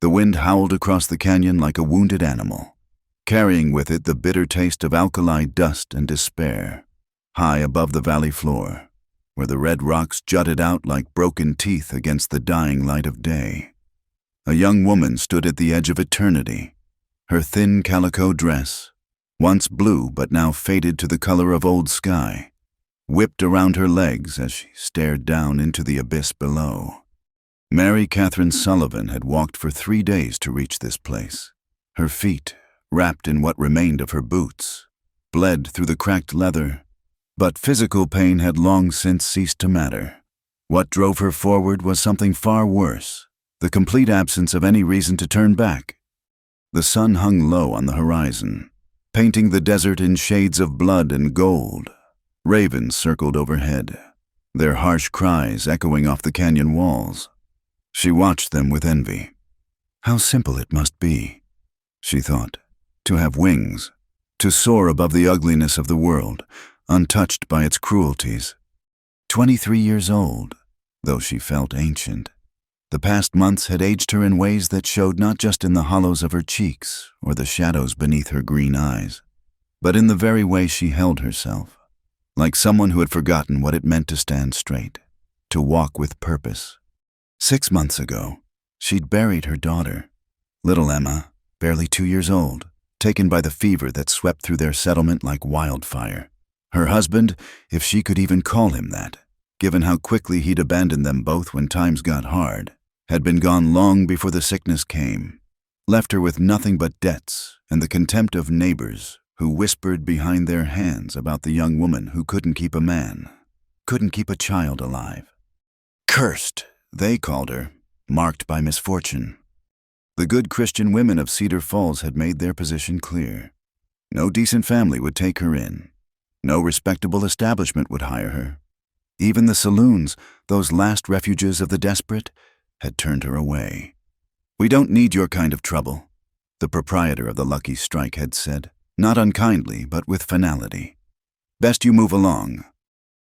The wind howled across the canyon like a wounded animal, carrying with it the bitter taste of alkali dust and despair. High above the valley floor, where the red rocks jutted out like broken teeth against the dying light of day, a young woman stood at the edge of eternity, her thin calico dress, once blue but now faded to the color of old sky, whipped around her legs as she stared down into the abyss below. Mary Catherine Sullivan had walked for 3 days to reach this place. Her feet, wrapped in what remained of her boots, bled through the cracked leather, but physical pain had long since ceased to matter. What drove her forward was something far worse, the complete absence of any reason to turn back. The sun hung low on the horizon, painting the desert in shades of blood and gold. Ravens circled overhead, their harsh cries echoing off the canyon walls. She watched them with envy. How simple it must be, she thought, to have wings, to soar above the ugliness of the world, untouched by its cruelties. 23 years old, though she felt ancient. The past months had aged her in ways that showed not just in the hollows of her cheeks or the shadows beneath her green eyes, but in the very way she held herself, like someone who had forgotten what it meant to stand straight, to walk with purpose. 6 months ago, she'd buried her daughter, little Emma, barely 2 years old, taken by the fever that swept through their settlement like wildfire. Her husband, if she could even call him that, given how quickly he'd abandoned them both when times got hard, had been gone long before the sickness came, left her with nothing but debts and the contempt of neighbors who whispered behind their hands about the young woman who couldn't keep a man, couldn't keep a child alive. Cursed, they called her, marked by misfortune. The good Christian women of Cedar Falls had made their position clear. No decent family would take her in. No respectable establishment would hire her. Even the saloons, those last refuges of the desperate, had turned her away. "We don't need your kind of trouble," the proprietor of the Lucky Strike had said, not unkindly but with finality. "Best you move along."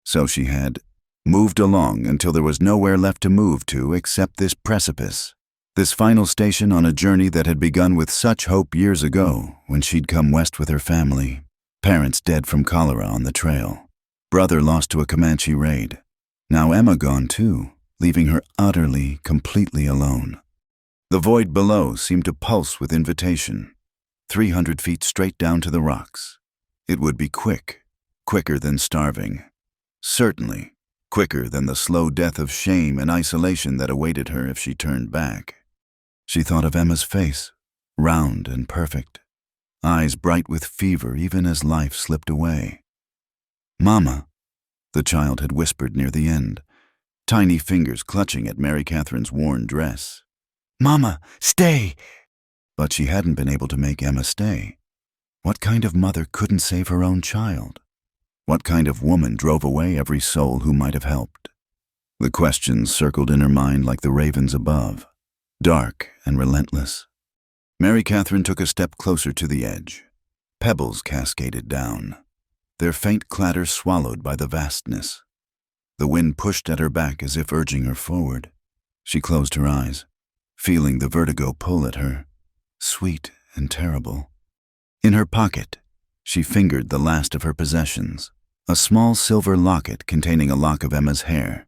So she had moved along until there was nowhere left to move to except this precipice, this final station on a journey that had begun with such hope years ago when she'd come west with her family. Parents dead from cholera on the trail. Brother lost to a Comanche raid. Now Emma gone too, leaving her utterly, completely alone. The void below seemed to pulse with invitation. 300 feet straight down to the rocks. It would be quick, quicker than starving. Certainly, quicker than the slow death of shame and isolation that awaited her if she turned back. She thought of Emma's face, round and perfect, eyes bright with fever even as life slipped away. "Mama," the child had whispered near the end, tiny fingers clutching at Mary Catherine's worn dress. "Mama, stay!" But she hadn't been able to make Emma stay. What kind of mother couldn't save her own child? What kind of woman drove away every soul who might have helped? The questions circled in her mind like the ravens above, dark and relentless. Mary Catherine took a step closer to the edge. Pebbles cascaded down, their faint clatter swallowed by the vastness. The wind pushed at her back as if urging her forward. She closed her eyes, feeling the vertigo pull at her, sweet and terrible. In her pocket, she fingered the last of her possessions, a small silver locket containing a lock of Emma's hair,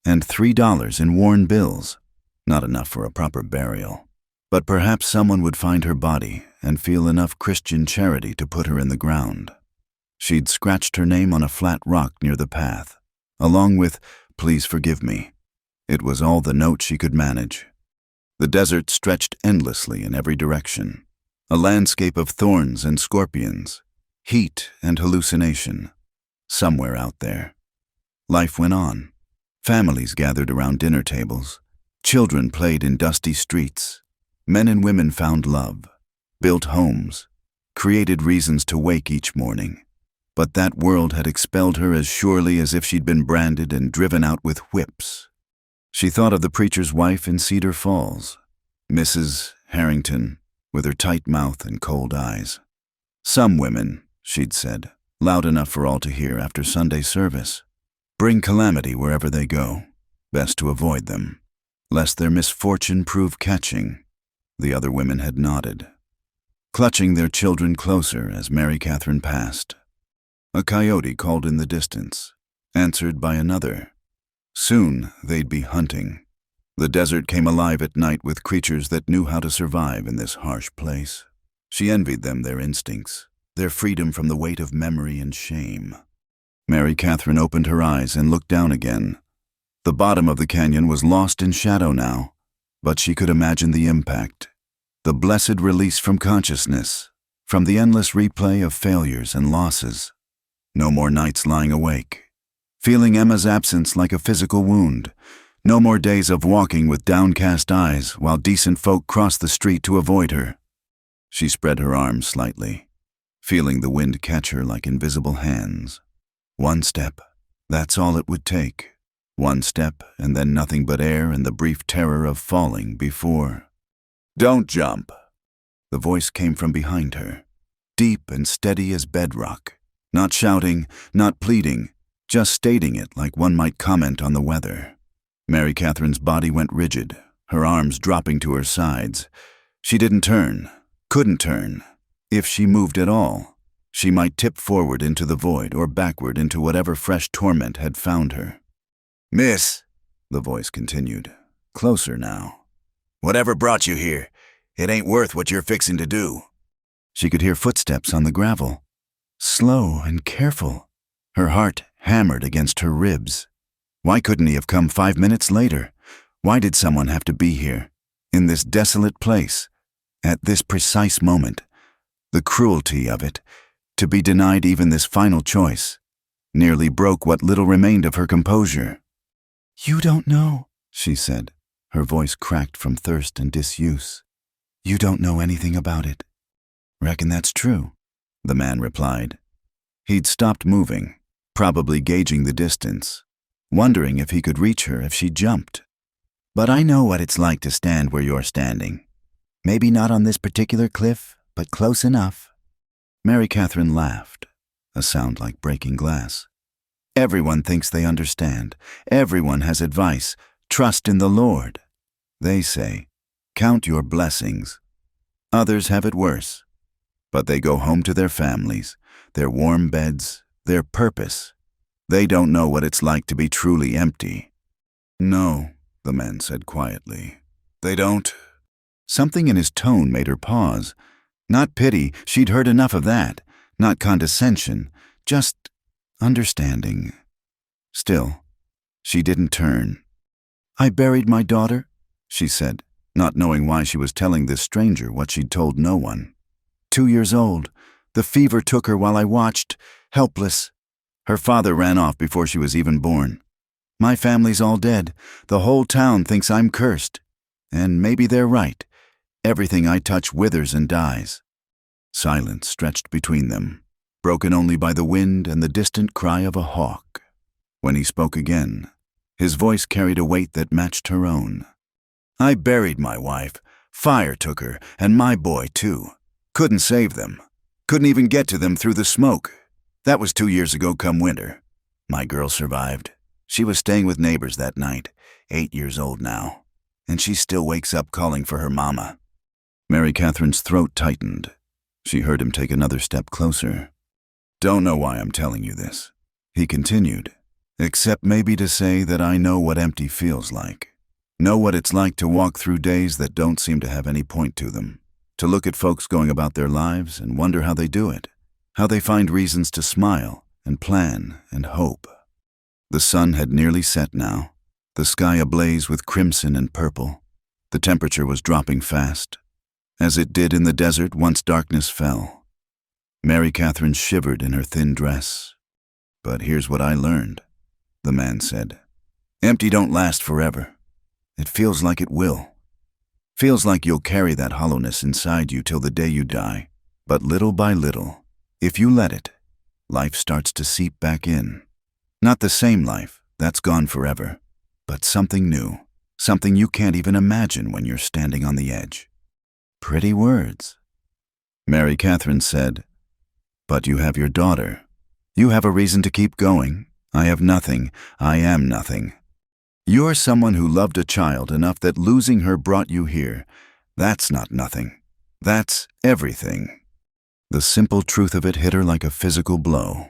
and $3 in worn bills, not enough for a proper burial. But perhaps someone would find her body and feel enough Christian charity to put her in the ground. She'd scratched her name on a flat rock near the path, along with "Please forgive me." It was all the note she could manage. The desert stretched endlessly in every direction, a landscape of thorns and scorpions, heat and hallucination. Somewhere out there, life went on. Families gathered around dinner tables. Children played in dusty streets. Men and women found love, built homes, created reasons to wake each morning. But that world had expelled her as surely as if she'd been branded and driven out with whips. She thought of the preacher's wife in Cedar Falls, Mrs. Harrington, with her tight mouth and cold eyes. "Some women," she'd said, loud enough for all to hear after Sunday service, "bring calamity wherever they go. Best to avoid them, lest their misfortune prove catching." The other women had nodded, clutching their children closer as Mary Catherine passed. A coyote called in the distance, answered by another. Soon they'd be hunting. The desert came alive at night with creatures that knew how to survive in this harsh place. She envied them their instincts, their freedom from the weight of memory and shame. Mary Catherine opened her eyes and looked down again. The bottom of the canyon was lost in shadow now, but she could imagine the impact. The blessed release from consciousness, from the endless replay of failures and losses. No more nights lying awake, feeling Emma's absence like a physical wound. No more days of walking with downcast eyes while decent folk crossed the street to avoid her. She spread her arms slightly, feeling the wind catch her like invisible hands. One step, that's all it would take. One step, and then nothing but air and the brief terror of falling before. "Don't jump." The voice came from behind her, deep and steady as bedrock. Not shouting, not pleading, just stating it like one might comment on the weather. Mary Catherine's body went rigid, her arms dropping to her sides. She didn't turn, couldn't turn. If she moved at all, she might tip forward into the void or backward into whatever fresh torment had found her. "Miss," the voice continued, closer now. "Whatever brought you here, it ain't worth what you're fixing to do." She could hear footsteps on the gravel, slow and careful. Her heart hammered against her ribs. Why couldn't he have come 5 minutes later? Why did someone have to be here, in this desolate place, at this precise moment? The cruelty of it, to be denied even this final choice, nearly broke what little remained of her composure. "You don't know," she said, her voice cracked from thirst and disuse. "You don't know anything about it." "Reckon that's true," the man replied. He'd stopped moving, probably gauging the distance, wondering if he could reach her if she jumped. "But I know what it's like to stand where you're standing. Maybe not on this particular cliff, but close enough." Mary Catherine laughed, a sound like breaking glass. "Everyone thinks they understand. Everyone has advice. Trust in the Lord. They say, count your blessings. Others have it worse. But they go home to their families, their warm beds, their purpose. They don't know what it's like to be truly empty." "No," the man said quietly. "They don't." Something in his tone made her pause. Not pity, she'd heard enough of that. Not condescension, just understanding. Still, she didn't turn. "I buried my daughter," she said, not knowing why she was telling this stranger what she'd told no one. 2 years old. The fever took her while I watched, helpless. Her father ran off before she was even born. My family's all dead. The whole town thinks I'm cursed. And maybe they're right. Everything I touch withers and dies." Silence stretched between them, broken only by the wind and the distant cry of a hawk. When he spoke again, his voice carried a weight that matched her own. "I buried my wife. Fire took her, and my boy too. Couldn't save them. Couldn't even get to them through the smoke. That was 2 years ago come winter. My girl survived. She was staying with neighbors that night, 8 years old now, and she still wakes up calling for her mama." Mary Catherine's throat tightened. She heard him take another step closer. "Don't know why I'm telling you this," he continued, "except maybe to say that I know what empty feels like. Know what it's like to walk through days that don't seem to have any point to them. To look at folks going about their lives and wonder how they do it, how they find reasons to smile and plan and hope." The sun had nearly set now, the sky ablaze with crimson and purple. The temperature was dropping fast, as it did in the desert once darkness fell. Mary Catherine shivered in her thin dress. "But here's what I learned," the man said. "Empty don't last forever. It feels like it will. Feels like you'll carry that hollowness inside you till the day you die. But little by little, if you let it, life starts to seep back in. Not the same life, that's gone forever, but something new, something you can't even imagine when you're standing on the edge." Pretty words. Mary Catherine said, "But you have your daughter. You have a reason to keep going. I have nothing. I am nothing. You're someone who loved a child enough that losing her brought you here. That's not nothing. That's everything. The simple truth of it hit her like a physical blow.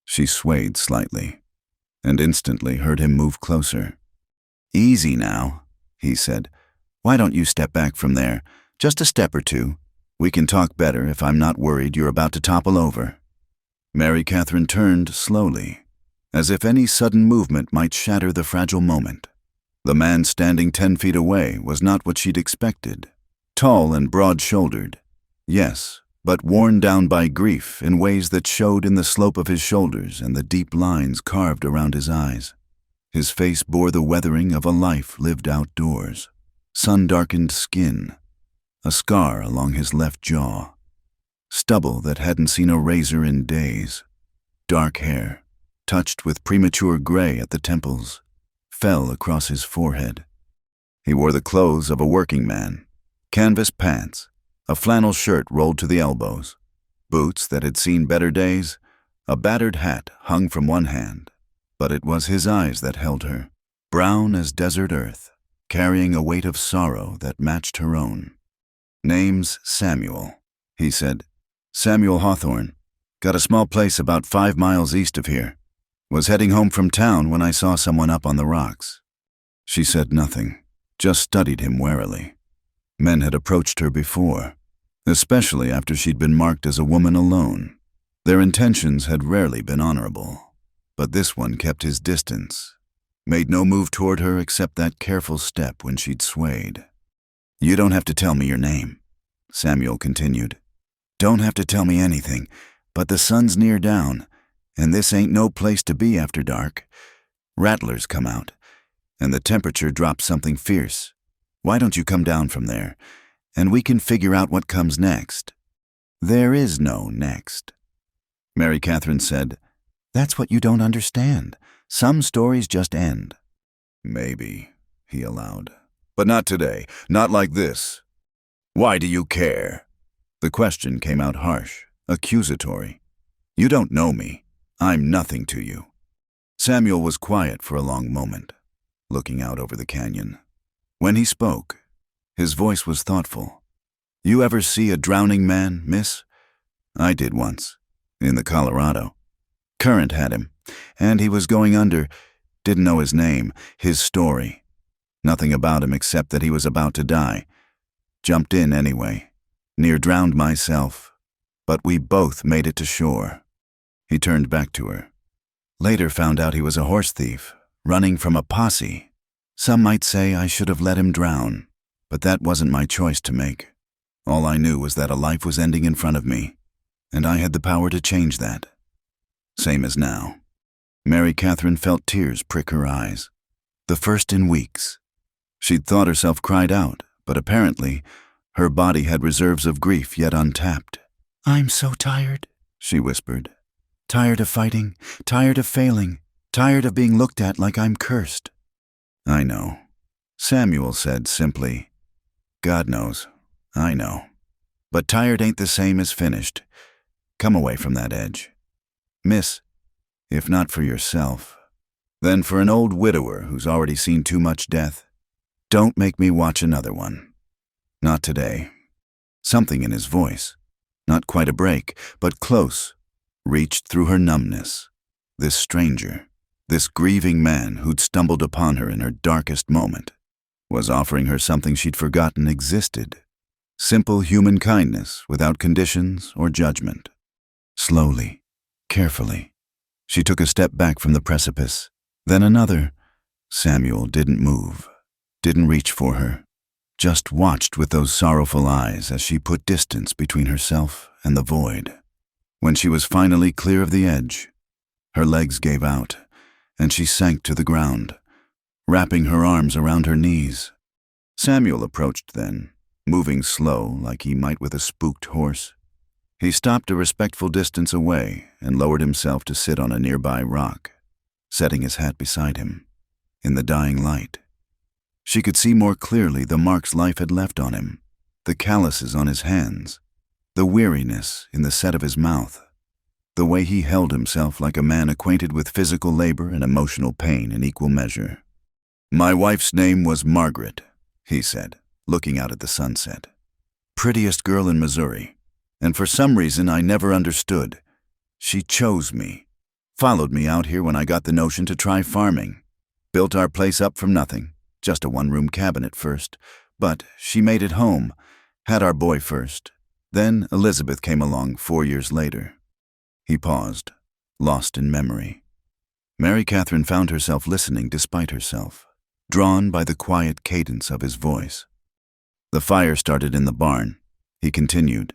She swayed slightly, and instantly heard him move closer. "Easy now," he said. "Why don't you step back from there? Just a step or two. We can talk better if I'm not worried you're about to topple over." Mary Catherine turned slowly, as if any sudden movement might shatter the fragile moment. The man standing 10 feet away was not what she'd expected. Tall and broad-shouldered, yes, but worn down by grief in ways that showed in the slope of his shoulders and the deep lines carved around his eyes. His face bore the weathering of a life lived outdoors. Sun-darkened skin, a scar along his left jaw, stubble that hadn't seen a razor in days. Dark hair, touched with premature gray at the temples, fell across his forehead. He wore the clothes of a working man, canvas pants, a flannel shirt rolled to the elbows, boots that had seen better days, a battered hat hung from one hand. But it was his eyes that held her, brown as desert earth, carrying a weight of sorrow that matched her own. "Name's Samuel," he said. "Samuel Hawthorne. Got a small place about 5 miles east of here. Was heading home from town when I saw someone up on the rocks." She said nothing, just studied him warily. Men had approached her before, especially after she'd been marked as a woman alone. Their intentions had rarely been honorable, but this one kept his distance, made no move toward her except that careful step when she'd swayed. "You don't have to tell me your name," Samuel continued. "Don't have to tell me anything, but the sun's near down, and this ain't no place to be after dark. Rattlers come out, and the temperature drops something fierce. Why don't you come down from there, and we can figure out what comes next?" "There is no next," Mary Catherine said. "That's what you don't understand. Some stories just end." "Maybe," he allowed. "But not today. Not like this. Why do you care?" The question came out harsh, accusatory. "You don't know me. I'm nothing to you." Samuel was quiet for a long moment, looking out over the canyon. When he spoke, his voice was thoughtful. "You ever see a drowning man, miss? I did once, in the Colorado. Current had him, and he was going under. Didn't know his name, his story. Nothing about him except that he was about to die. Jumped in anyway. Near drowned myself, but we both made it to shore." He turned back to her. "Later found out he was a horse thief, running from a posse. Some might say I should have let him drown, but that wasn't my choice to make. All I knew was that a life was ending in front of me, and I had the power to change that. Same as now." Mary Catherine felt tears prick her eyes. The first in weeks. She'd thought herself cried out, but apparently her body had reserves of grief yet untapped. "I'm so tired," she whispered. "Tired of fighting, tired of failing, tired of being looked at like I'm cursed." "I know," Samuel said simply. "God knows, I know. But tired ain't the same as finished. Come away from that edge. Miss, if not for yourself, then for an old widower who's already seen too much death, don't make me watch another one. Not today." Something in his voice, not quite a break, but close, reached through her numbness. This stranger, this grieving man who'd stumbled upon her in her darkest moment, was offering her something she'd forgotten existed. Simple human kindness without conditions or judgment. Slowly, carefully, she took a step back from the precipice, then another. Samuel didn't move, didn't reach for her, just watched with those sorrowful eyes as she put distance between herself and the void. When she was finally clear of the edge, her legs gave out, and she sank to the ground, wrapping her arms around her knees. Samuel approached then, moving slow like he might with a spooked horse. He stopped a respectful distance away and lowered himself to sit on a nearby rock, setting his hat beside him. In the dying light, she could see more clearly the marks life had left on him, the calluses on his hands, the weariness in the set of his mouth, the way he held himself like a man acquainted with physical labor and emotional pain in equal measure. "My wife's name was Margaret," he said, looking out at the sunset. Prettiest girl in Missouri. And for some reason I never understood. She chose me. Followed me out here when I got the notion to try farming. Built our place up from nothing. Just a one-room cabin at first. But she made it home. Had our boy first. Then Elizabeth came along 4 years later. He paused, lost in memory. Mary Catherine found herself listening despite herself, drawn by the quiet cadence of his voice. The fire started in the barn. He continued.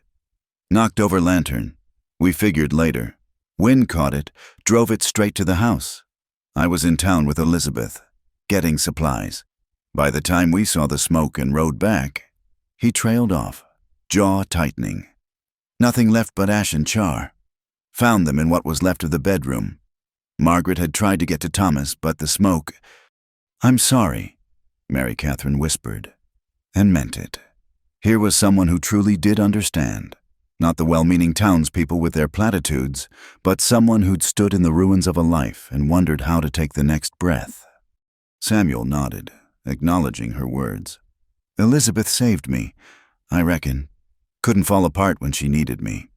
Knocked over lantern. We figured later. Wind caught it, drove it straight to the house. I was in town with Elizabeth, getting supplies. By the time we saw the smoke and rode back, he trailed off, jaw tightening. Nothing left but ash and char. Found them in what was left of the bedroom. Margaret had tried to get to Thomas, but the smoke... I'm sorry, Mary Catherine whispered, and meant it. Here was someone who truly did understand. Not the well-meaning townspeople with their platitudes, but someone who'd stood in the ruins of a life and wondered how to take the next breath. Samuel nodded, acknowledging her words. Elizabeth saved me, I reckon. Couldn't fall apart when she needed me.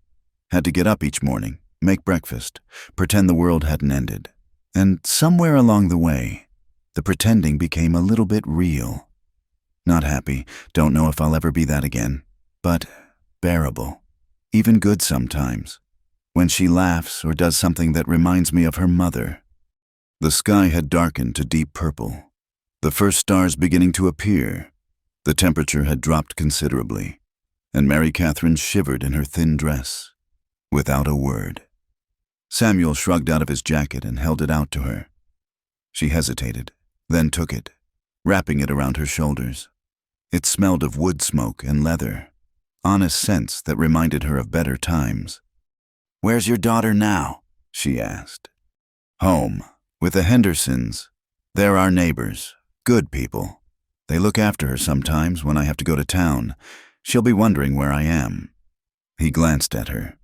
Had to get up each morning, make breakfast, pretend the world hadn't ended. And somewhere along the way, the pretending became a little bit real. Not happy, don't know if I'll ever be that again, but bearable. Even good sometimes, when she laughs or does something that reminds me of her mother. The sky had darkened to deep purple, the first stars beginning to appear. The temperature had dropped considerably, and Mary Catherine shivered in her thin dress, without a word. Samuel shrugged out of his jacket and held it out to her. She hesitated, then took it, wrapping it around her shoulders. It smelled of wood smoke and leather, honest scents that reminded her of better times. Where's your daughter now? She asked. Home, with the Hendersons. They're our neighbors, good people. They look after her sometimes when I have to go to town. She'll be wondering where I am. He glanced at her.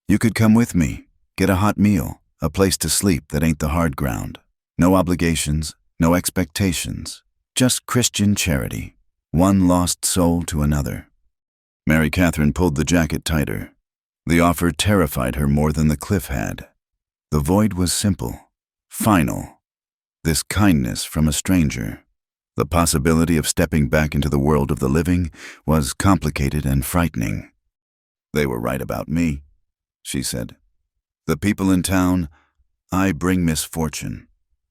You could come with me, get a hot meal, a place to sleep that ain't the hard ground. No obligations, no expectations, just Christian charity, one lost soul to another. Mary Catherine pulled the jacket tighter. The offer terrified her more than the cliff had. The void was simple, final. This kindness from a stranger. The possibility of stepping back into the world of the living was complicated and frightening. They were right about me, she said. The people in town, I bring misfortune.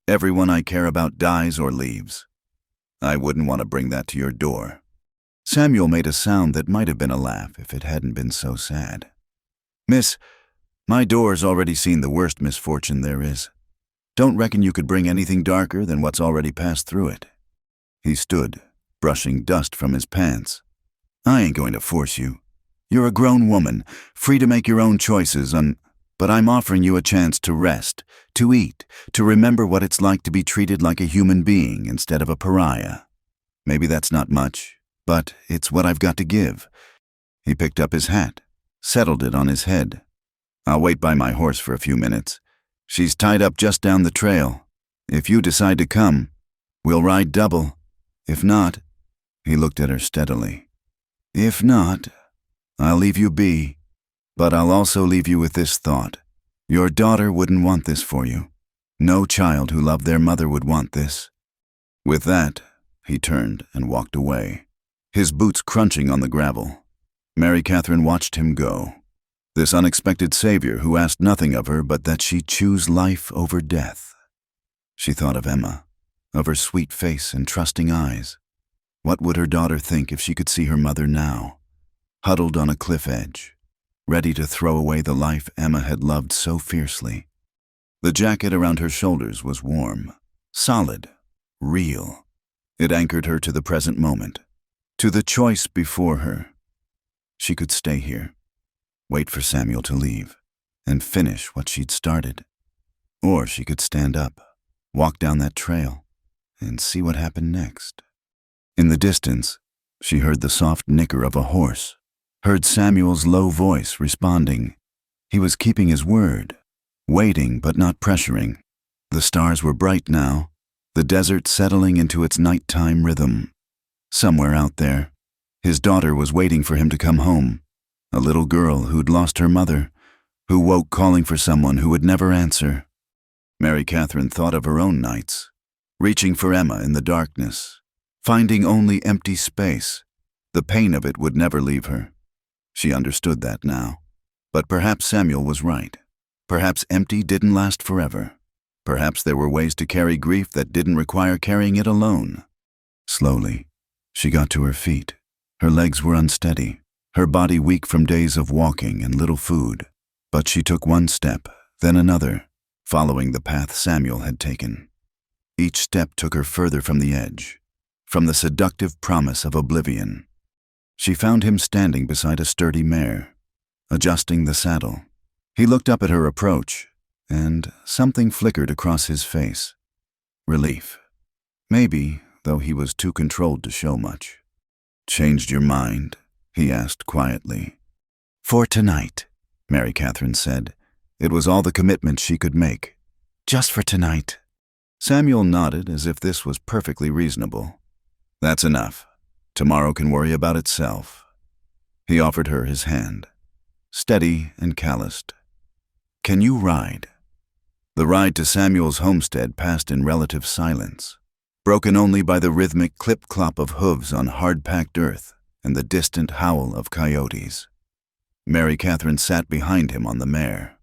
Everyone I care about dies or leaves. I wouldn't want to bring that to your door. Samuel made a sound that might have been a laugh if it hadn't been so sad. Miss, my door's already seen the worst misfortune there is. Don't reckon you could bring anything darker than what's already passed through it. He stood, brushing dust from his pants. I ain't going to force you. You're a grown woman, free to make your own choices, but I'm offering you a chance to rest, to eat, to remember what it's like to be treated like a human being instead of a pariah. Maybe that's not much, but it's what I've got to give. He picked up his hat, settled it on his head. I'll wait by my horse for a few minutes. She's tied up just down the trail. If you decide to come, we'll ride double. If not, he looked at her steadily. If not, I'll leave you be, but I'll also leave you with this thought. Your daughter wouldn't want this for you. No child who loved their mother would want this. With that, he turned and walked away, his boots crunching on the gravel. Mary Catherine watched him go. This unexpected savior who asked nothing of her but that she choose life over death. She thought of Emma, of her sweet face and trusting eyes. What would her daughter think if she could see her mother now, huddled on a cliff edge, ready to throw away the life Emma had loved so fiercely? The jacket around her shoulders was warm, solid, real. It anchored her to the present moment, to the choice before her. She could stay here, wait for Samuel to leave, and finish what she'd started. Or she could stand up, walk down that trail, and see what happened next. In the distance, she heard the soft nicker of a horse, heard Samuel's low voice responding. He was keeping his word, waiting but not pressuring. The stars were bright now, the desert settling into its nighttime rhythm. Somewhere out there, his daughter was waiting for him to come home, a little girl who'd lost her mother, who woke calling for someone who would never answer. Mary Catherine thought of her own nights, reaching for Emma in the darkness, finding only empty space. The pain of it would never leave her. She understood that now. But perhaps Samuel was right. Perhaps empty didn't last forever. Perhaps there were ways to carry grief that didn't require carrying it alone. Slowly, she got to her feet. Her legs were unsteady, her body weak from days of walking and little food. But she took one step, then another, following the path Samuel had taken. Each step took her further from the edge, from the seductive promise of oblivion. She found him standing beside a sturdy mare, adjusting the saddle. He looked up at her approach, and something flickered across his face. Relief. Maybe, though he was too controlled to show much. "Changed your mind?" he asked quietly. "For tonight," Mary Catherine said. It was all the commitment she could make. "Just for tonight." Samuel nodded as if this was perfectly reasonable. "That's enough. Tomorrow can worry about itself." He offered her his hand, steady and calloused. "Can you ride?" The ride to Samuel's homestead passed in relative silence, broken only by the rhythmic clip-clop of hooves on hard-packed earth and the distant howl of coyotes. Mary Catherine sat behind him on the mare,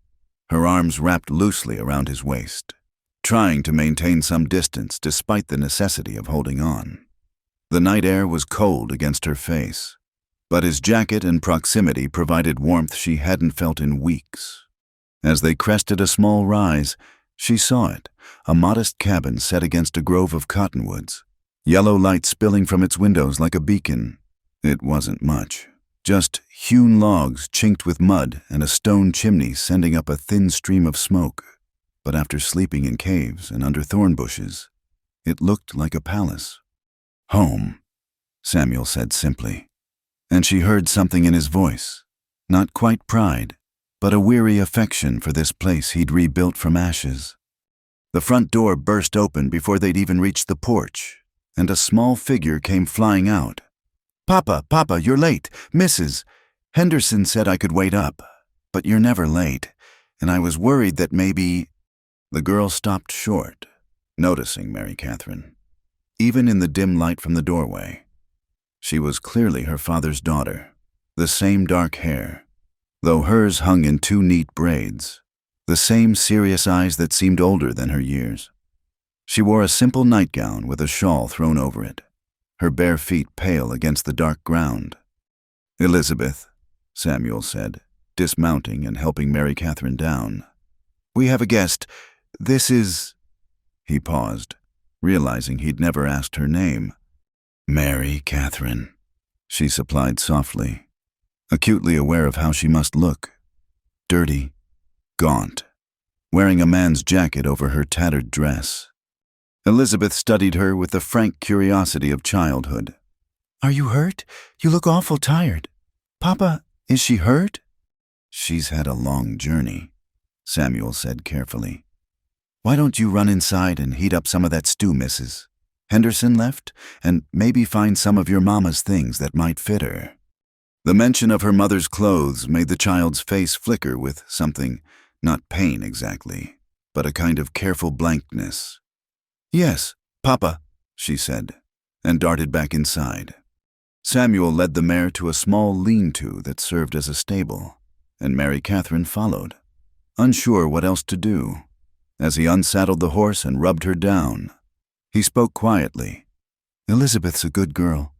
her arms wrapped loosely around his waist, trying to maintain some distance despite the necessity of holding on. The night air was cold against her face, but his jacket and proximity provided warmth she hadn't felt in weeks. As they crested a small rise, she saw it, a modest cabin set against a grove of cottonwoods, yellow light spilling from its windows like a beacon. It wasn't much, just hewn logs chinked with mud and a stone chimney sending up a thin stream of smoke. But after sleeping in caves and under thorn bushes, it looked like a palace. "Home," Samuel said simply, and she heard something in his voice, not quite pride, but a weary affection for this place he'd rebuilt from ashes. The front door burst open before they'd even reached the porch, and a small figure came flying out. "Papa, Papa, you're late. Mrs. Henderson said I could wait up, but you're never late, and I was worried that maybe—" The girl stopped short, noticing Mary Catherine, even in the dim light from the doorway. She was clearly her father's daughter, the same dark hair, though hers hung in two neat braids, the same serious eyes that seemed older than her years. She wore a simple nightgown with a shawl thrown over it, her bare feet pale against the dark ground. "Elizabeth," Samuel said, dismounting and helping Mary Catherine down. "We have a guest. This is—" He paused, realizing he'd never asked her name. "Mary Catherine," she supplied softly, acutely aware of how she must look. Dirty, gaunt, wearing a man's jacket over her tattered dress. Elizabeth studied her with the frank curiosity of childhood. "Are you hurt? You look awful tired. Papa, is she hurt?" "She's had a long journey," Samuel said carefully. "Why don't you run inside and heat up some of that stew, Mrs. Henderson left, and maybe find some of your mama's things that might fit her." The mention of her mother's clothes made the child's face flicker with something, not pain exactly, but a kind of careful blankness. "Yes, Papa," she said, and darted back inside. Samuel led the mare to a small lean-to that served as a stable, and Mary Catherine followed, unsure what else to do. As he unsaddled the horse and rubbed her down, he spoke quietly. "Elizabeth's a good girl.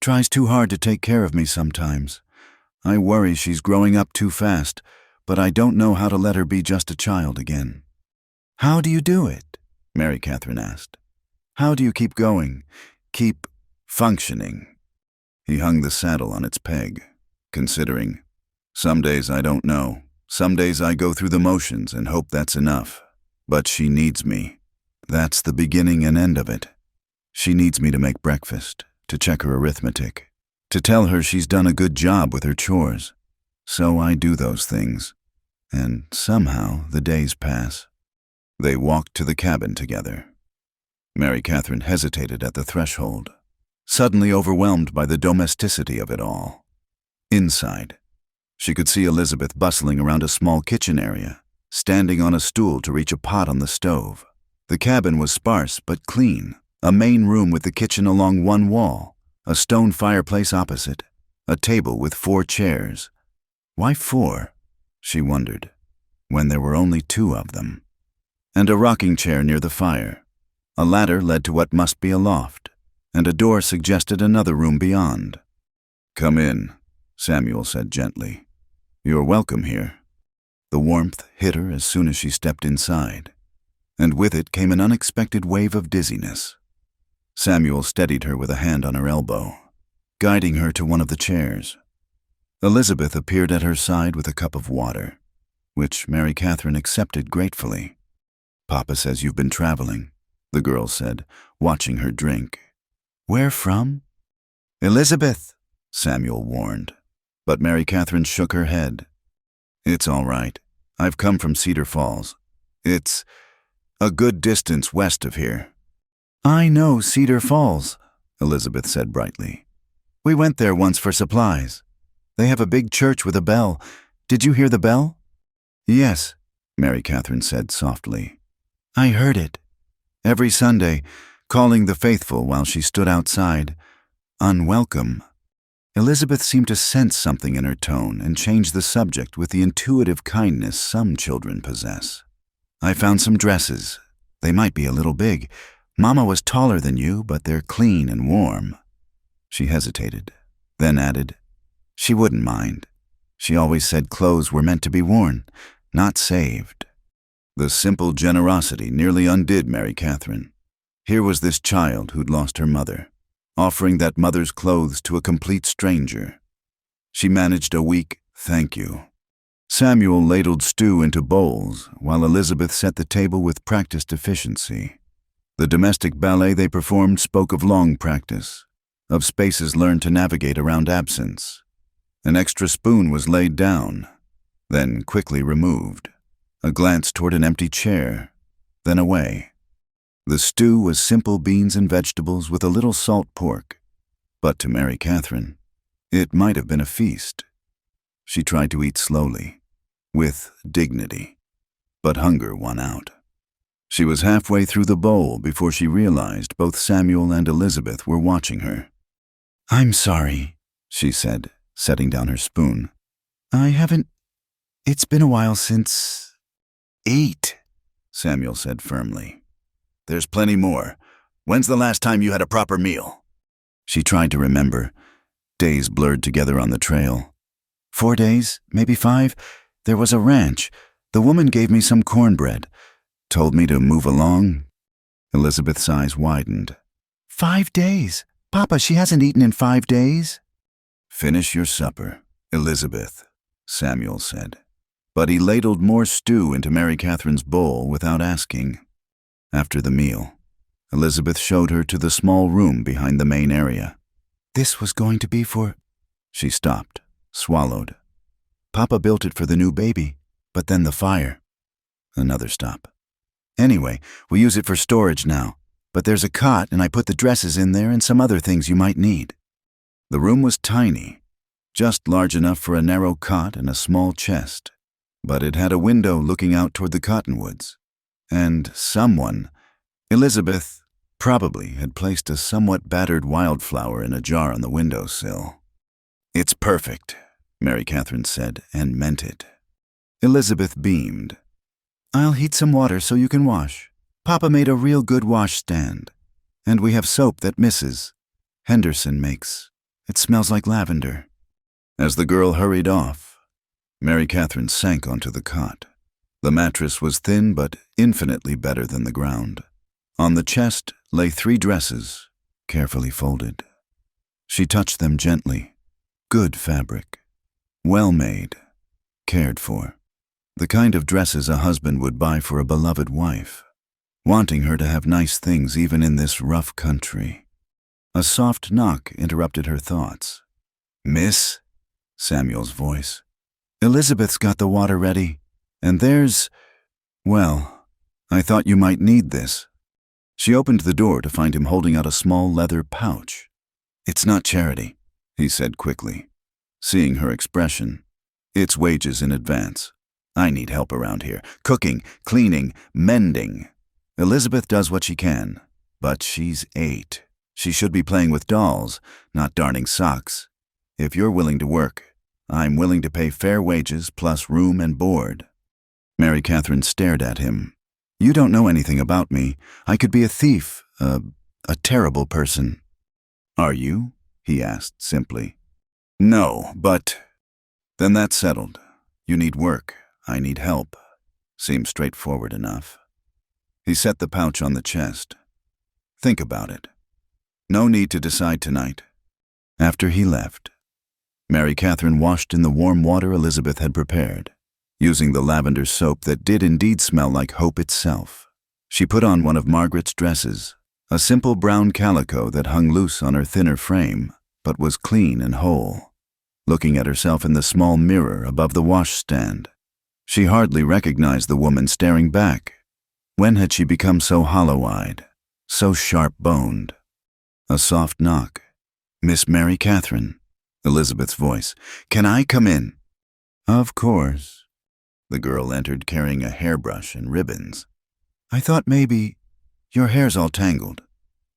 Tries too hard to take care of me sometimes. I worry she's growing up too fast, but I don't know how to let her be just a child again." "How do you do it?" Mary Catherine asked. "How do you keep going, keep functioning?" He hung the saddle on its peg, considering. "Some days I don't know. Some days I go through the motions and hope that's enough. But she needs me. That's the beginning and end of it. She needs me to make breakfast, to check her arithmetic, to tell her she's done a good job with her chores. So I do those things, and somehow the days pass." They walked to the cabin together. Mary Catherine hesitated at the threshold, suddenly overwhelmed by the domesticity of it all. Inside, she could see Elizabeth bustling around a small kitchen area, standing on a stool to reach a pot on the stove. The cabin was sparse but clean, a main room with the kitchen along one wall, a stone fireplace opposite, a table with 4 chairs. Why 4? She wondered, when there were only 2 of them. And a rocking chair near the fire. A ladder led to what must be a loft, and a door suggested another room beyond. "Come in," Samuel said gently. "You're welcome here." The warmth hit her as soon as she stepped inside, and with it came an unexpected wave of dizziness. Samuel steadied her with a hand on her elbow, guiding her to one of the chairs. Elizabeth appeared at her side with a cup of water, which Mary Catherine accepted gratefully. "Papa says you've been traveling," the girl said, watching her drink. "Where from?" "Elizabeth," Samuel warned, but Mary Catherine shook her head. "It's all right. I've come from Cedar Falls. It's a good distance west of here." "I know Cedar Falls," Elizabeth said brightly. "We went there once for supplies. They have a big church with a bell. Did you hear the bell?" "Yes," Mary Catherine said softly. "I heard it. Every Sunday, calling the faithful while she stood outside, unwelcome." Elizabeth seemed to sense something in her tone and changed the subject with the intuitive kindness some children possess. "I found some dresses. They might be a little big. Mama was taller than you, but they're clean and warm." She hesitated, then added, "She wouldn't mind. She always said clothes were meant to be worn, not saved." The simple generosity nearly undid Mary Catherine. Here was this child who'd lost her mother, offering that mother's clothes to a complete stranger. She managed a weak "thank you." Samuel ladled stew into bowls, while Elizabeth set the table with practiced efficiency. The domestic ballet they performed spoke of long practice, of spaces learned to navigate around absence. An extra spoon was laid down, then quickly removed. A glance toward an empty chair, then away. The stew was simple beans and vegetables with a little salt pork, but to Mary Catherine, it might have been a feast. She tried to eat slowly, with dignity, but hunger won out. She was halfway through the bowl before she realized both Samuel and Elizabeth were watching her. "I'm sorry," she said, setting down her spoon. It's been a while since..." "Eat," Samuel said firmly. "There's plenty more. When's the last time you had a proper meal?" She tried to remember. Days blurred together on the trail. 4 days, maybe 5. There was a ranch. The woman gave me some cornbread. Told me to move along. Elizabeth's eyes widened. 5 days? Papa, she hasn't eaten in 5 days. "Finish your supper, Elizabeth," Samuel said. But he ladled more stew into Mary Catherine's bowl without asking. After the meal, Elizabeth showed her to the small room behind the main area. "This was going to be for..." She stopped, swallowed. "Papa built it for the new baby, but then the fire." Another stop. "Anyway, we use it for storage now, but there's a cot and I put the dresses in there and some other things you might need." The room was tiny, just large enough for a narrow cot and a small chest, but it had a window looking out toward the cottonwoods, and someone, Elizabeth, probably had placed a somewhat battered wildflower in a jar on the windowsill. "It's perfect," Mary Catherine said, and meant it. Elizabeth beamed. "I'll heat some water so you can wash. Papa made a real good wash stand. And we have soap that Mrs. Henderson makes. It smells like lavender." As the girl hurried off, Mary Catherine sank onto the cot. The mattress was thin but infinitely better than the ground. On the chest lay 3 dresses, carefully folded. She touched them gently. Good fabric. Well made. Cared for. The kind of dresses a husband would buy for a beloved wife, wanting her to have nice things even in this rough country. A soft knock interrupted her thoughts. "Miss?" Samuel's voice. "Elizabeth's got the water ready, and well, I thought you might need this." She opened the door to find him holding out a small leather pouch. "It's not charity," he said quickly. Seeing her expression, "It's wages in advance. I need help around here. Cooking, cleaning, mending. Elizabeth does what she can, but she's 8. She should be playing with dolls, not darning socks. If you're willing to work, I'm willing to pay fair wages plus room and board." Mary Catherine stared at him. "You don't know anything about me. I could be a thief, a terrible person." "Are you?" he asked simply. "No, but—" "Then that's settled. You need work. I need help." Seems straightforward enough. He set the pouch on the chest. "Think about it. No need to decide tonight." After he left, Mary Catherine washed in the warm water Elizabeth had prepared, using the lavender soap that did indeed smell like hope itself. She put on one of Margaret's dresses, a simple brown calico that hung loose on her thinner frame, but was clean and whole. Looking at herself in the small mirror above the washstand, she hardly recognized the woman staring back. When had she become so hollow-eyed, so sharp-boned? A soft knock. "Miss Mary Catherine," Elizabeth's voice. "Can I come in?" "Of course." The girl entered carrying a hairbrush and ribbons. "I thought maybe your hair's all tangled.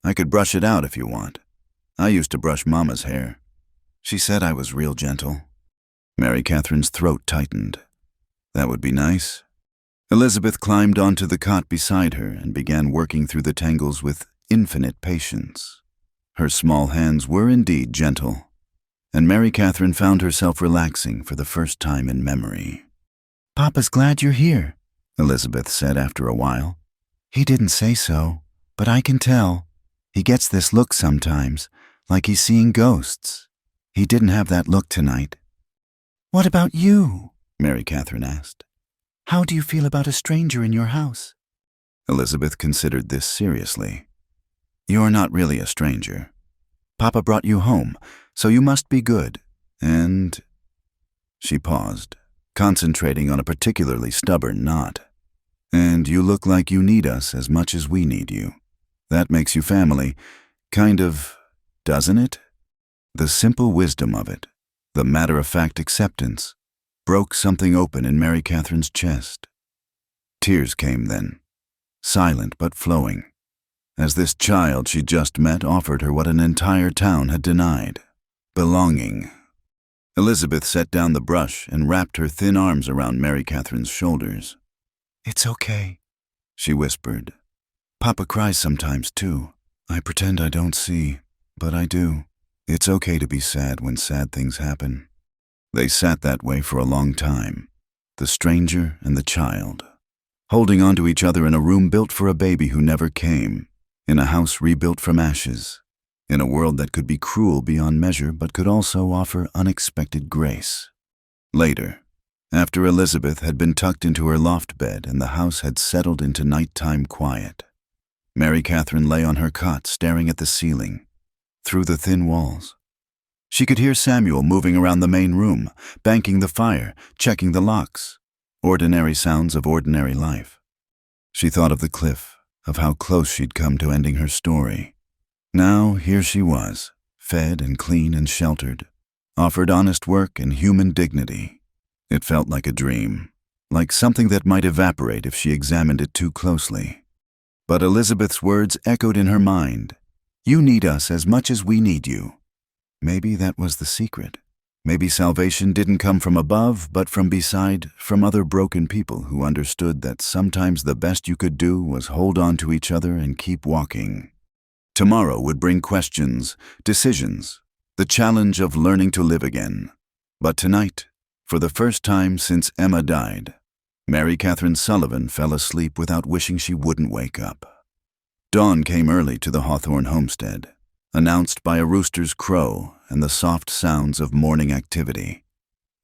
I could brush it out if you want. I used to brush Mama's hair. She said I was real gentle." Mary Catherine's throat tightened. "That would be nice." Elizabeth climbed onto the cot beside her and began working through the tangles with infinite patience. Her small hands were indeed gentle, and Mary Catherine found herself relaxing for the first time in memory. "Papa's glad you're here," Elizabeth said after a while. "He didn't say so, but I can tell. He gets this look sometimes, like he's seeing ghosts. He didn't have that look tonight." "What about you?" Mary Catherine asked. "How do you feel about a stranger in your house?" Elizabeth considered this seriously. "You're not really a stranger. Papa brought you home, so you must be good, and—" She paused, concentrating on a particularly stubborn knot. "And you look like you need us as much as we need you. That makes you family, kind of, doesn't it?" The simple wisdom of it, the matter-of-fact acceptance, broke something open in Mary Catherine's chest. Tears came then, silent but flowing, as this child she'd just met offered her what an entire town had denied: belonging. Elizabeth set down the brush and wrapped her thin arms around Mary Catherine's shoulders. "It's okay," she whispered. "Papa cries sometimes, too. I pretend I don't see, but I do. It's okay to be sad when sad things happen." They sat that way for a long time, the stranger and the child, holding on to each other in a room built for a baby who never came, in a house rebuilt from ashes, in a world that could be cruel beyond measure but could also offer unexpected grace. Later, after Elizabeth had been tucked into her loft bed and the house had settled into nighttime quiet, Mary Catherine lay on her cot staring at the ceiling, through the thin walls. She could hear Samuel moving around the main room, banking the fire, checking the locks, ordinary sounds of ordinary life. She thought of the cliff, of how close she'd come to ending her story. Now here she was, fed and clean and sheltered, offered honest work and human dignity. It felt like a dream, like something that might evaporate if she examined it too closely. But Elizabeth's words echoed in her mind. "You need us as much as we need you." Maybe that was the secret. Maybe salvation didn't come from above, but from beside, from other broken people who understood that sometimes the best you could do was hold on to each other and keep walking. Tomorrow would bring questions, decisions, the challenge of learning to live again. But tonight, for the first time since Emma died, Mary Catherine Sullivan fell asleep without wishing she wouldn't wake up. Dawn came early to the Hawthorne homestead, announced by a rooster's crow and the soft sounds of morning activity.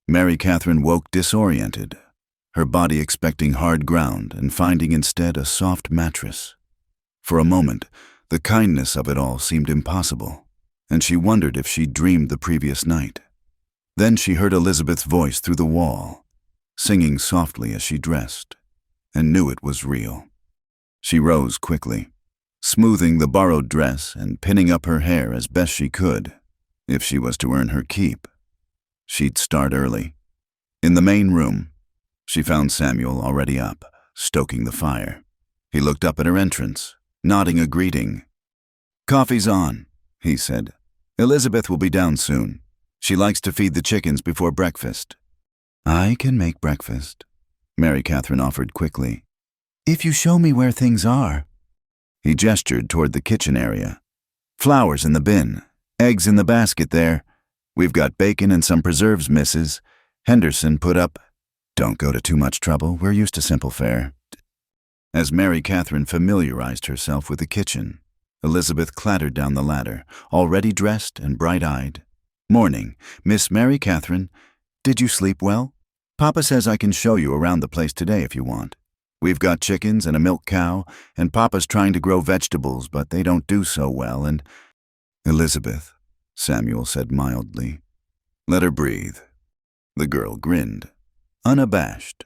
Mary Catherine woke disoriented, her body expecting hard ground and finding instead a soft mattress. For a moment, the kindness of it all seemed impossible, and she wondered if she'd dreamed the previous night. Then she heard Elizabeth's voice through the wall, singing softly as she dressed, and knew it was real. She rose quickly, smoothing the borrowed dress and pinning up her hair as best she could. If she was to earn her keep, she'd start early. In the main room, she found Samuel already up, stoking the fire. He looked up at her entrance, nodding a greeting. "Coffee's on," he said. "Elizabeth will be down soon. She likes to feed the chickens before breakfast." "I can make breakfast," Mary Catherine offered quickly. "If you show me where things are." He gestured toward the kitchen area. "Flowers in the bin, eggs in the basket there. We've got bacon and some preserves, Mrs. Henderson put up. Don't go to too much trouble, we're used to simple fare." As Mary Catherine familiarized herself with the kitchen, Elizabeth clattered down the ladder, already dressed and bright-eyed. "Morning, Miss Mary Catherine. Did you sleep well? Papa says I can show you around the place today if you want. We've got chickens and a milk cow, and Papa's trying to grow vegetables, but they don't do so well, and—" "Elizabeth," Samuel said mildly. "Let her breathe." The girl grinned, unabashed.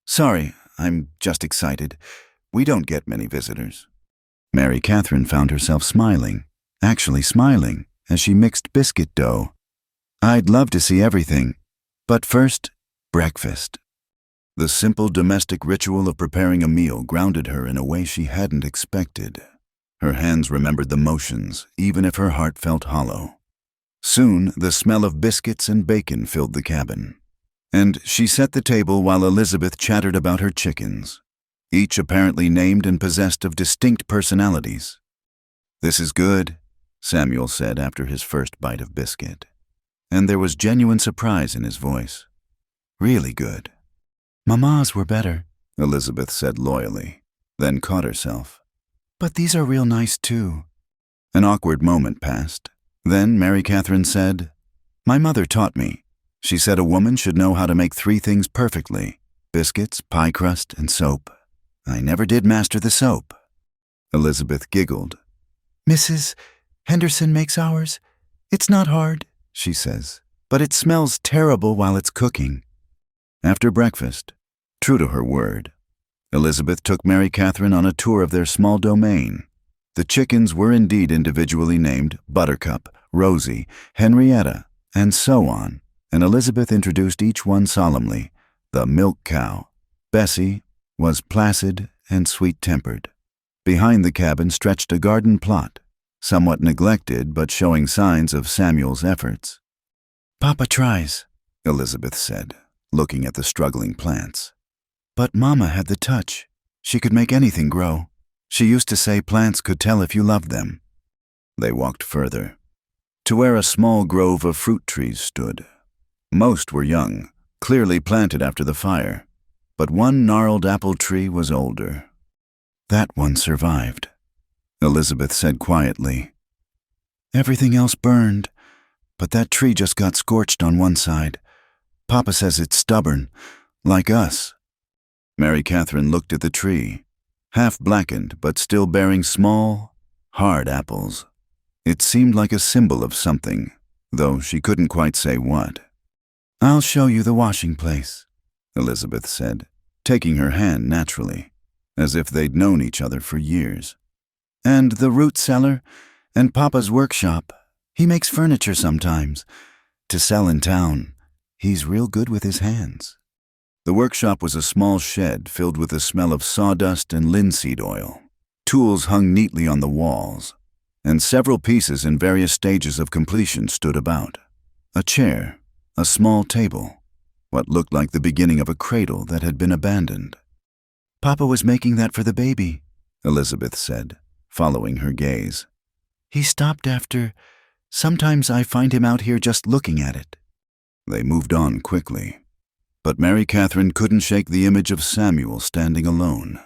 "Sorry, I'm just excited. We don't get many visitors." Mary Catherine found herself smiling, actually smiling, as she mixed biscuit dough. "I'd love to see everything, but first, breakfast." The simple domestic ritual of preparing a meal grounded her in a way she hadn't expected. Her hands remembered the motions, even if her heart felt hollow. Soon, the smell of biscuits and bacon filled the cabin, and she set the table while Elizabeth chattered about her chickens, each apparently named and possessed of distinct personalities. "This is good," Samuel said after his first bite of biscuit, and there was genuine surprise in his voice. "Really good." "Mama's were better," Elizabeth said loyally, then caught herself. "But these are real nice too." An awkward moment passed. Then Mary Catherine said, "My mother taught me. She said a woman should know how to make 3 things perfectly: biscuits, pie crust, and soap. I never did master the soap." Elizabeth giggled. "Mrs. Henderson makes ours. It's not hard," she says, "but it smells terrible while it's cooking." After breakfast, true to her word, Elizabeth took Mary Catherine on a tour of their small domain. The chickens were indeed individually named Buttercup, Rosie, Henrietta, and so on, and Elizabeth introduced each one solemnly. The milk cow, Bessie, was placid and sweet-tempered. Behind the cabin stretched a garden plot, somewhat neglected but showing signs of Samuel's efforts. "Papa tries," Elizabeth said, looking at the struggling plants. "But Mama had the touch. She could make anything grow. She used to say plants could tell if you loved them." They walked further, to where a small grove of fruit trees stood. Most were young, clearly planted after the fire, but one gnarled apple tree was older. "That one survived," Elizabeth said quietly. "Everything else burned, but that tree just got scorched on one side. Papa says it's stubborn, like us." Mary Catherine looked at the tree, half blackened but still bearing small, hard apples. It seemed like a symbol of something, though she couldn't quite say what. "I'll show you the washing place," Elizabeth said, taking her hand naturally, as if they'd known each other for years. "And the root cellar, and Papa's workshop. He makes furniture sometimes, to sell in town. He's real good with his hands." The workshop was a small shed filled with the smell of sawdust and linseed oil. Tools hung neatly on the walls, and several pieces in various stages of completion stood about. A chair, a small table, what looked like the beginning of a cradle that had been abandoned. "Papa was making that for the baby," Elizabeth said, following her gaze. "He stopped after. Sometimes I find him out here just looking at it." They moved on quickly. But Mary Catherine couldn't shake the image of Samuel standing alone,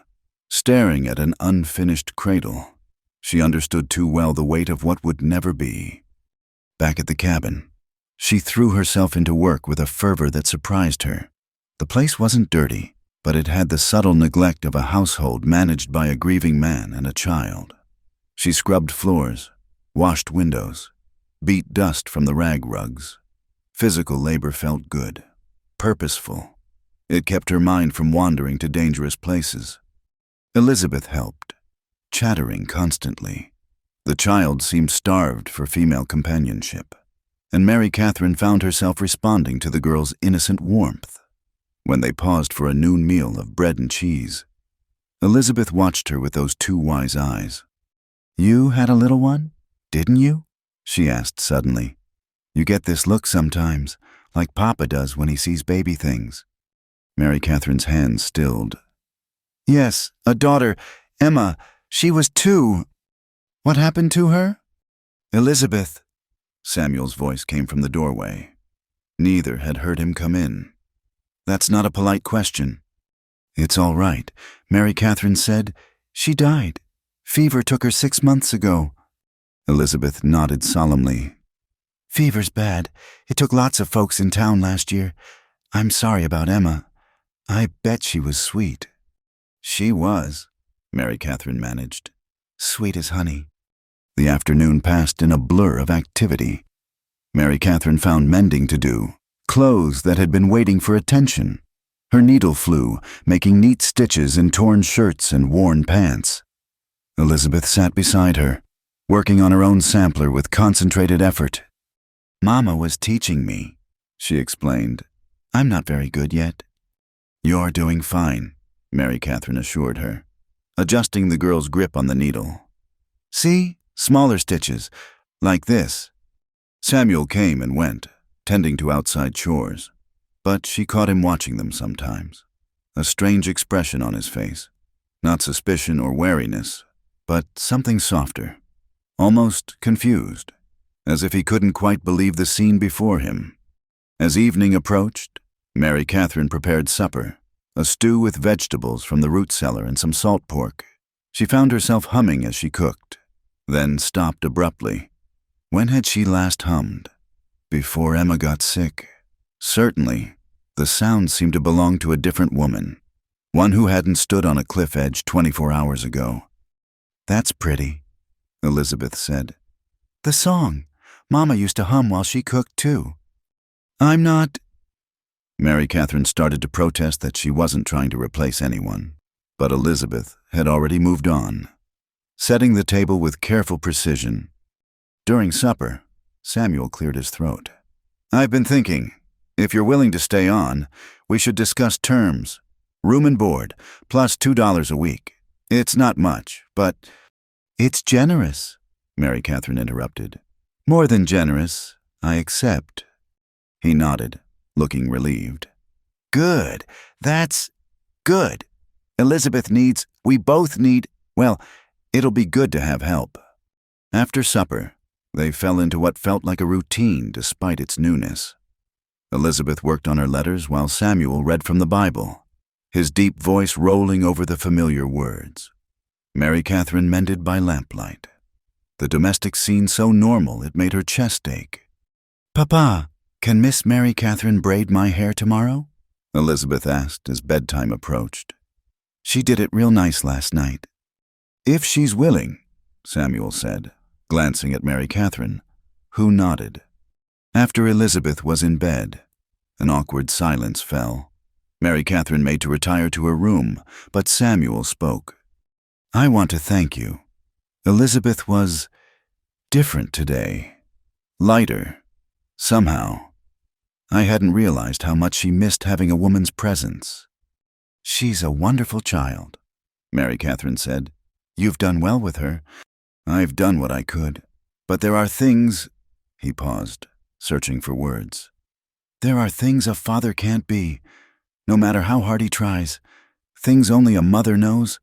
staring at an unfinished cradle. She understood too well the weight of what would never be. Back at the cabin, she threw herself into work with a fervor that surprised her. The place wasn't dirty, but it had the subtle neglect of a household managed by a grieving man and a child. She scrubbed floors, washed windows, beat dust from the rag rugs. Physical labor felt good. Purposeful. It kept her mind from wandering to dangerous places. Elizabeth helped, chattering constantly. The child seemed starved for female companionship. and Mary Catherine found herself responding to the girl's innocent warmth. When they paused for a noon meal of bread and cheese, Elizabeth watched her with those two wise eyes. "You had a little one, didn't you?" she asked suddenly. "You get this look sometimes, like Papa does when he sees baby things." Mary Catherine's hands stilled. "Yes, a daughter, Emma. She was 2. What happened to her?" "Elizabeth." Samuel's voice came from the doorway. Neither had heard him come in. "That's not a polite question." "It's all right," Mary Catherine said. "She died. Fever took her 6 months ago." Elizabeth nodded solemnly. "Fever's bad. It took lots of folks in town last year. I'm sorry about Emma. I bet she was sweet." "She was," Mary Catherine managed. "Sweet as honey." The afternoon passed in a blur of activity. Mary Catherine found mending to do, clothes that had been waiting for attention. Her needle flew, making neat stitches in torn shirts and worn pants. Elizabeth sat beside her, working on her own sampler with concentrated effort. "Mama was teaching me," she explained. "I'm not very good yet." "You're doing fine," Mary Catherine assured her, adjusting the girl's grip on the needle. "See? Smaller stitches, like this." Samuel came and went, tending to outside chores, but she caught him watching them sometimes, a strange expression on his face, not suspicion or wariness, but something softer, almost confused, as if he couldn't quite believe the scene before him. As evening approached, Mary Catherine prepared supper, a stew with vegetables from the root cellar and some salt pork. She found herself humming as she cooked, then stopped abruptly. When had she last hummed? Before Emma got sick. Certainly, the sound seemed to belong to a different woman, one who hadn't stood on a cliff edge 24 hours ago. "That's pretty," Elizabeth said. "The song. Mama used to hum while she cooked too." "I'm not—" Mary Catherine started to protest that she wasn't trying to replace anyone, but Elizabeth had already moved on, setting the table with careful precision. During supper, Samuel cleared his throat. "I've been thinking, if you're willing to stay on, we should discuss terms. Room and board, plus $2 a week. It's not much, but—" "It's generous," Mary Catherine interrupted. "More than generous, I accept." He nodded, looking relieved. "Good. That's good. Elizabeth we both need, well, it'll be good to have help." After supper, they fell into what felt like a routine despite its newness. Elizabeth worked on her letters while Samuel read from the Bible, his deep voice rolling over the familiar words. Mary Catherine mended by lamplight, the domestic scene so normal it made her chest ache. "Papa, can Miss Mary Catherine braid my hair tomorrow?" Elizabeth asked as bedtime approached. "She did it real nice last night." "If she's willing," Samuel said, glancing at Mary Catherine, who nodded. After Elizabeth was in bed, an awkward silence fell. Mary Catherine made to retire to her room, but Samuel spoke. "I want to thank you. Elizabeth was different today. Lighter, somehow. I hadn't realized how much she missed having a woman's presence." "She's a wonderful child," Mary Catherine said. "You've done well with her." "I've done what I could. But there are things—" He paused, searching for words. "There are things a father can't be, no matter how hard he tries. Things only a mother knows."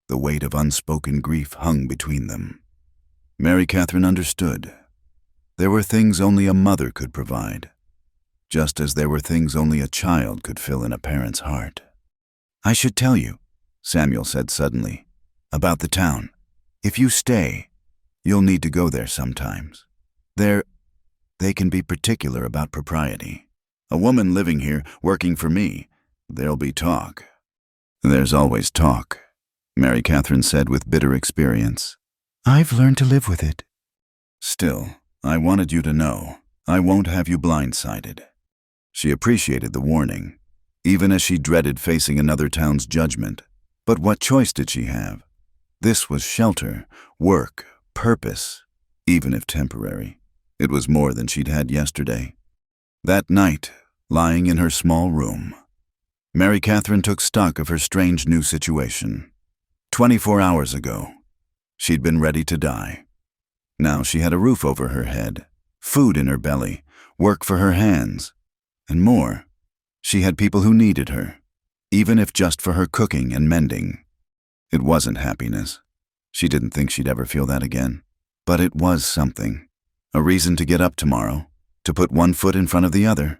The weight of unspoken grief hung between them. Mary Catherine understood. There were things only a mother could provide, just as there were things only a child could fill in a parent's heart. "I should tell you," Samuel said suddenly, "about the town. If you stay, you'll need to go there sometimes. They can be particular about propriety. A woman living here, working for me, there'll be talk." "There's always talk," Mary Catherine said with bitter experience. "I've learned to live with it." "Still, I wanted you to know, I won't have you blindsided." She appreciated the warning, even as she dreaded facing another town's judgment. But what choice did she have? This was shelter, work, purpose, even if temporary. It was more than she'd had yesterday. That night, lying in her small room, Mary Catherine took stock of her strange new situation. 24 hours ago, she'd been ready to die. Now she had a roof over her head, food in her belly, work for her hands, and more. She had people who needed her, even if just for her cooking and mending. It wasn't happiness. She didn't think she'd ever feel that again. But it was something. A reason to get up tomorrow, to put one foot in front of the other.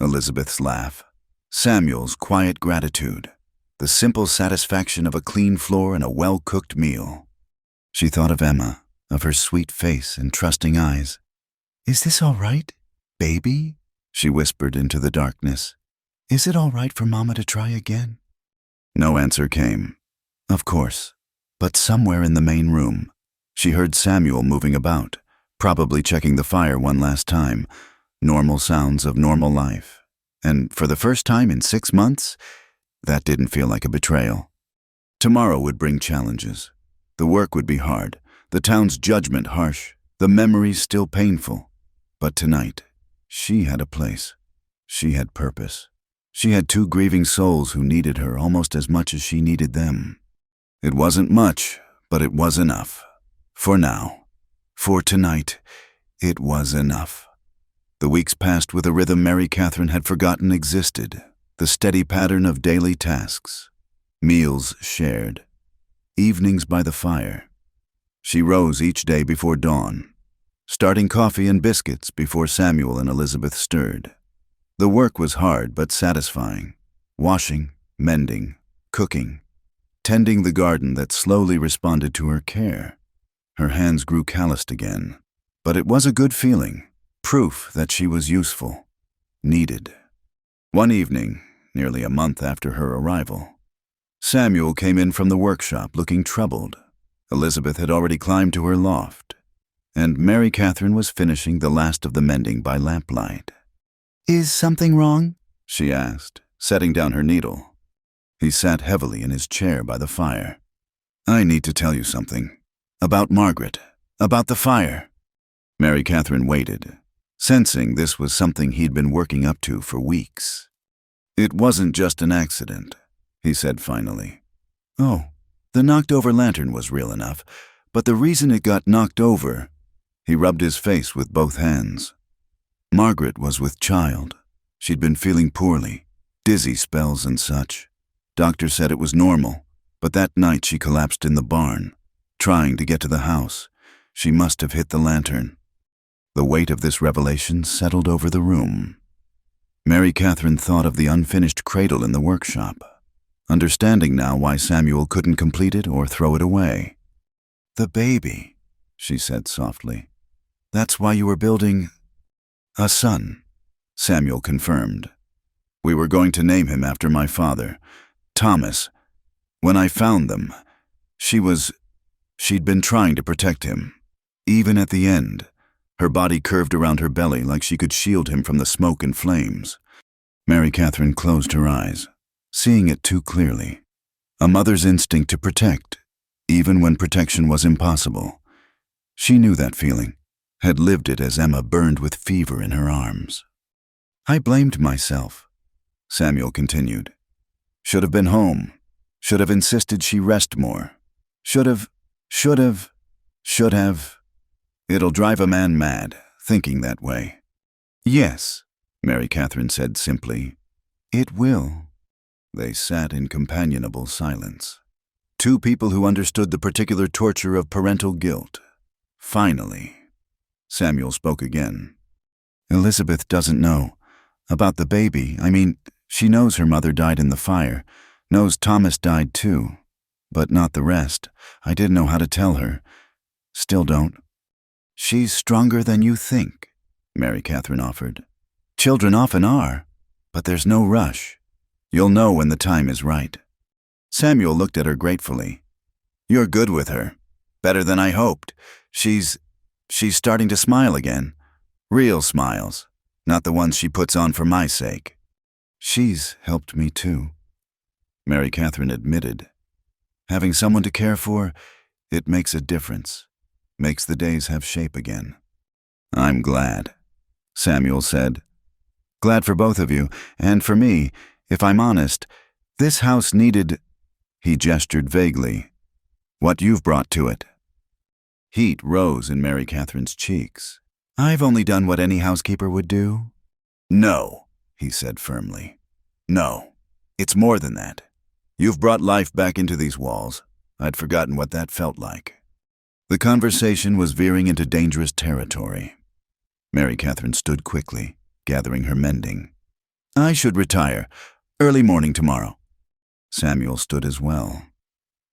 Elizabeth's laugh. Samuel's quiet gratitude. The simple satisfaction of a clean floor and a well-cooked meal. She thought of Emma, of her sweet face and trusting eyes. "Is this all right, baby?" she whispered into the darkness. "Is it all right for Mama to try again?" No answer came. Of course. But somewhere in the main room, she heard Samuel moving about, probably checking the fire one last time. Normal sounds of normal life. And for the first time in 6 months, that didn't feel like a betrayal. Tomorrow would bring challenges. The work would be hard, the town's judgment harsh, the memories still painful. But tonight, she had a place. She had purpose. She had 2 grieving souls who needed her almost as much as she needed them. It wasn't much, but it was enough. For now. For tonight, it was enough. The weeks passed with a rhythm Mary Catherine had forgotten existed, the steady pattern of daily tasks. Meals shared. Evenings by the fire. She rose each day before dawn, starting coffee and biscuits before Samuel and Elizabeth stirred. The work was hard but satisfying. Washing, mending, cooking, tending the garden that slowly responded to her care. Her hands grew calloused again, but it was a good feeling, proof that she was useful, needed. One evening, nearly a month after her arrival, Samuel came in from the workshop looking troubled. Elizabeth had already climbed to her loft, and Mary Catherine was finishing the last of the mending by lamplight. "Is something wrong?" she asked, setting down her needle. He sat heavily in his chair by the fire. "I need to tell you something. About Margaret. About the fire." Mary Catherine waited, sensing this was something he'd been working up to for weeks. "It wasn't just an accident," he said finally. "Oh, the knocked-over lantern was real enough, but the reason it got knocked over..." He rubbed his face with both hands. "Margaret was with child. She'd been feeling poorly, dizzy spells and such. Doctor said it was normal, but that night she collapsed in the barn. Trying to get to the house, she must have hit the lantern." The weight of this revelation settled over the room. Mary Catherine thought of the unfinished cradle in the workshop, understanding now why Samuel couldn't complete it or throw it away. "The baby," she said softly. "That's why you were building..." "A son," Samuel confirmed. "We were going to name him after my father, Thomas. When I found them, she'd been trying to protect him. Even at the end, her body curved around her belly like she could shield him from the smoke and flames." Mary Catherine closed her eyes, seeing it too clearly. A mother's instinct to protect, even when protection was impossible. She knew that feeling, had lived it as Emma burned with fever in her arms. "I blamed myself," Samuel continued. "Should have been home. Should have insisted she rest more. Should have. It'll drive a man mad, thinking that way." "Yes," Mary Catherine said simply. "It will." They sat in companionable silence. 2 people who understood the particular torture of parental guilt. Finally, Samuel spoke again. "Elizabeth doesn't know. About the baby, she knows her mother died in the fire, knows Thomas died too, but not the rest. I didn't know how to tell her. Still don't." "She's stronger than you think," Mary Catherine offered. "Children often are, but there's no rush. You'll know when the time is right." Samuel looked at her gratefully. "You're good with her. Better than I hoped. She's starting to smile again. Real smiles, not the ones she puts on for my sake." "She's helped me too," Mary Catherine admitted. "Having someone to care for, it makes a difference. Makes the days have shape again." I'm glad, Samuel said. Glad for both of you, and for me. If I'm honest, this house needed— He gestured vaguely. What you've brought to it. Heat rose in Mary Catherine's cheeks. I've only done what any housekeeper would do. No, he said firmly. No, it's more than that. You've brought life back into these walls. I'd forgotten what that felt like. The conversation was veering into dangerous territory. Mary Catherine stood quickly, gathering her mending. I should retire. Early morning tomorrow. Samuel stood as well.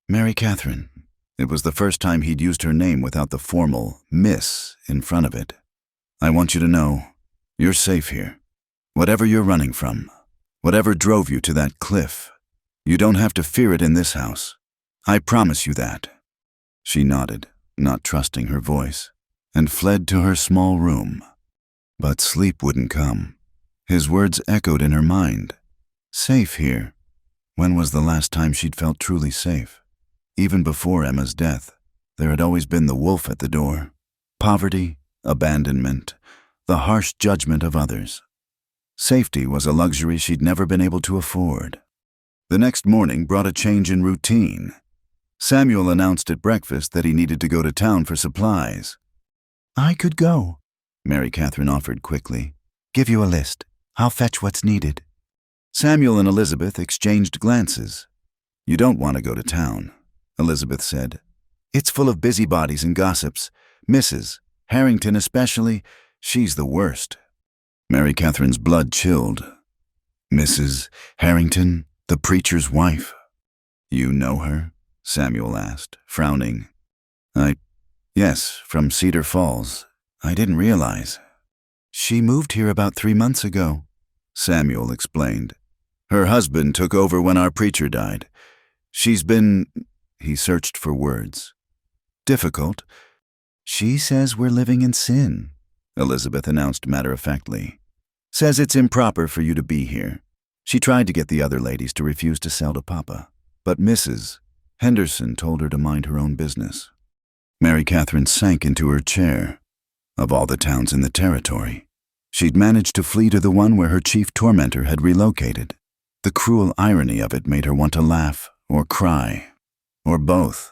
Mary Catherine. It was the first time he'd used her name without the formal Miss in front of it. I want you to know, you're safe here. Whatever you're running from, whatever drove you to that cliff, you don't have to fear it in this house. I promise you that. She nodded, not trusting her voice, and fled to her small room. But sleep wouldn't come. His words echoed in her mind. Safe here. When was the last time she'd felt truly safe? Even before Emma's death, there had always been the wolf at the door. Poverty, abandonment, the harsh judgment of others. Safety was a luxury she'd never been able to afford. The next morning brought a change in routine. Samuel announced at breakfast that he needed to go to town for supplies. I could go, Mary Catherine offered quickly. Give you a list. I'll fetch what's needed. Samuel and Elizabeth exchanged glances. You don't want to go to town, Elizabeth said. It's full of busybodies and gossips. Mrs. Harrington especially, she's the worst. Mary Catherine's blood chilled. Mrs. Harrington, the preacher's wife. You know her? Samuel asked, frowning. Yes, from Cedar Falls. I didn't realize. She moved here about 3 months ago, Samuel explained. Her husband took over when our preacher died. She's been— He searched for words. Difficult. She says we're living in sin, Elizabeth announced matter-of-factly. Says it's improper for you to be here. She tried to get the other ladies to refuse to sell to Papa, but Mrs. Henderson told her to mind her own business. Mary Catherine sank into her chair. Of all the towns in the territory, she'd managed to flee to the one where her chief tormentor had relocated. The cruel irony of it made her want to laugh or cry, or both.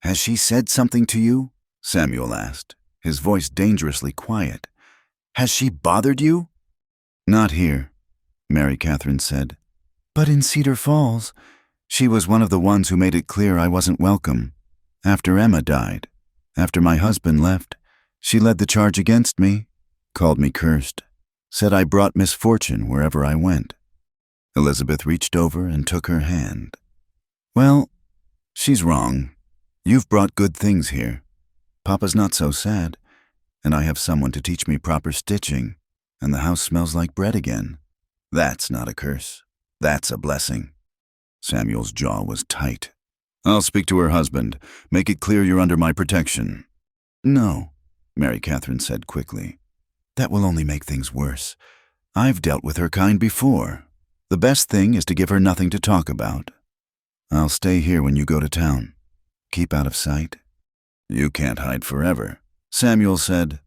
Has she said something to you? Samuel asked, his voice dangerously quiet. Has she bothered you? Not here, Mary Catherine said. But in Cedar Falls, she was one of the ones who made it clear I wasn't welcome. After Emma died, after my husband left, she led the charge against me, called me cursed, said I brought misfortune wherever I went. Elizabeth reached over and took her hand. Well, she's wrong. You've brought good things here. Papa's not so sad, and I have someone to teach me proper stitching, and the house smells like bread again. That's not a curse. That's a blessing. Samuel's jaw was tight. I'll speak to her husband. Make it clear you're under my protection. No, Mary Catherine said quickly. That will only make things worse. I've dealt with her kind before. The best thing is to give her nothing to talk about. I'll stay here when you go to town. Keep out of sight. You can't hide forever, Samuel said.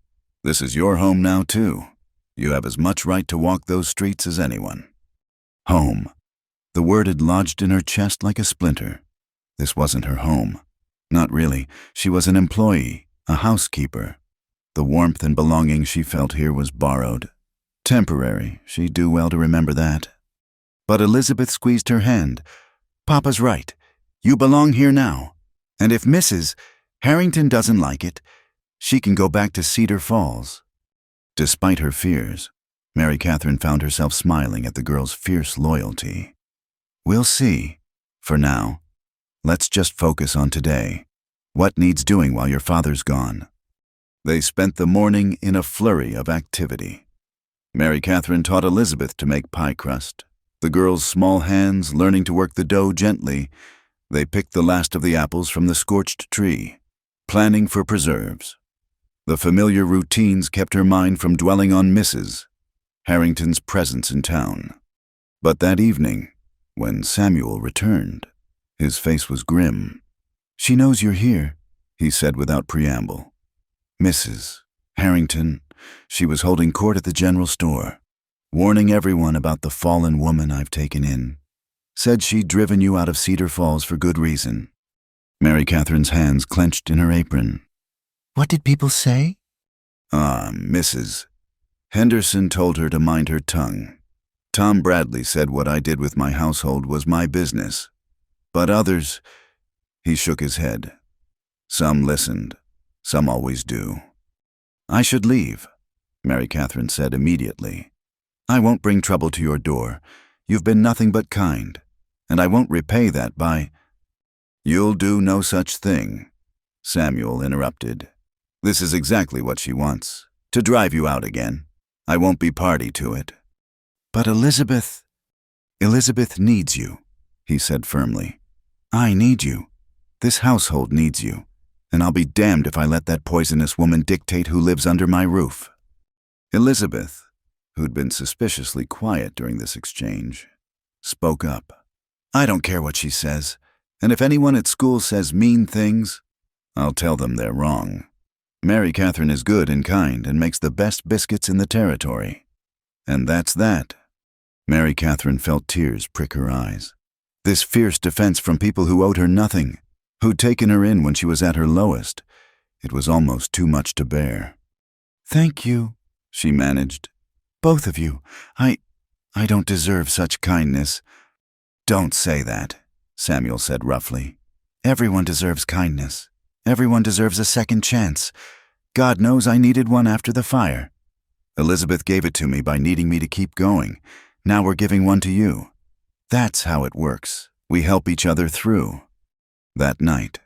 This is your home now, too. You have as much right to walk those streets as anyone. Home. The word had lodged in her chest like a splinter. This wasn't her home. Not really. She was an employee, a housekeeper. The warmth and belonging she felt here was borrowed. Temporary. She'd do well to remember that. But Elizabeth squeezed her hand. Papa's right. You belong here now. And if Mrs. Harrington doesn't like it, she can go back to Cedar Falls. Despite her fears, Mary Catherine found herself smiling at the girl's fierce loyalty. We'll see. For now, let's just focus on today. What needs doing while your father's gone? They spent the morning in a flurry of activity. Mary Catherine taught Elizabeth to make pie crust. The girl's small hands learning to work the dough gently, they picked the last of the apples from the scorched tree, planning for preserves. The familiar routines kept her mind from dwelling on Mrs. Harrington's presence in town. But that evening, when Samuel returned, his face was grim. She knows you're here, he said without preamble. Mrs. Harrington. She was holding court at the general store, warning everyone about the fallen woman I've taken in. Said she'd driven you out of Cedar Falls for good reason. Mary Catherine's hands clenched in her apron. What did people say? Mrs. Henderson told her to mind her tongue. Tom Bradley said what I did with my household was my business. But others, he shook his head. Some listened. Some always do. I should leave, Mary Catherine said immediately. I won't bring trouble to your door. You've been nothing but kind, and I won't repay that by— You'll do no such thing, Samuel interrupted. This is exactly what she wants, to drive you out again. I won't be party to it. But Elizabeth needs you, he said firmly. I need you. This household needs you, and I'll be damned if I let that poisonous woman dictate who lives under my roof. Elizabeth, who'd been suspiciously quiet during this exchange, spoke up. I don't care what she says, and if anyone at school says mean things, I'll tell them they're wrong. Mary Catherine is good and kind and makes the best biscuits in the territory. And that's that. Mary Catherine felt tears prick her eyes. This fierce defense from people who owed her nothing, who'd taken her in when she was at her lowest, it was almost too much to bear. Thank you, she managed. Both of you. I don't deserve such kindness. Don't say that, Samuel said roughly. Everyone deserves kindness. Everyone deserves a second chance. God knows I needed one after the fire. Elizabeth gave it to me by needing me to keep going. Now we're giving one to you. That's how it works. We help each other through. That night,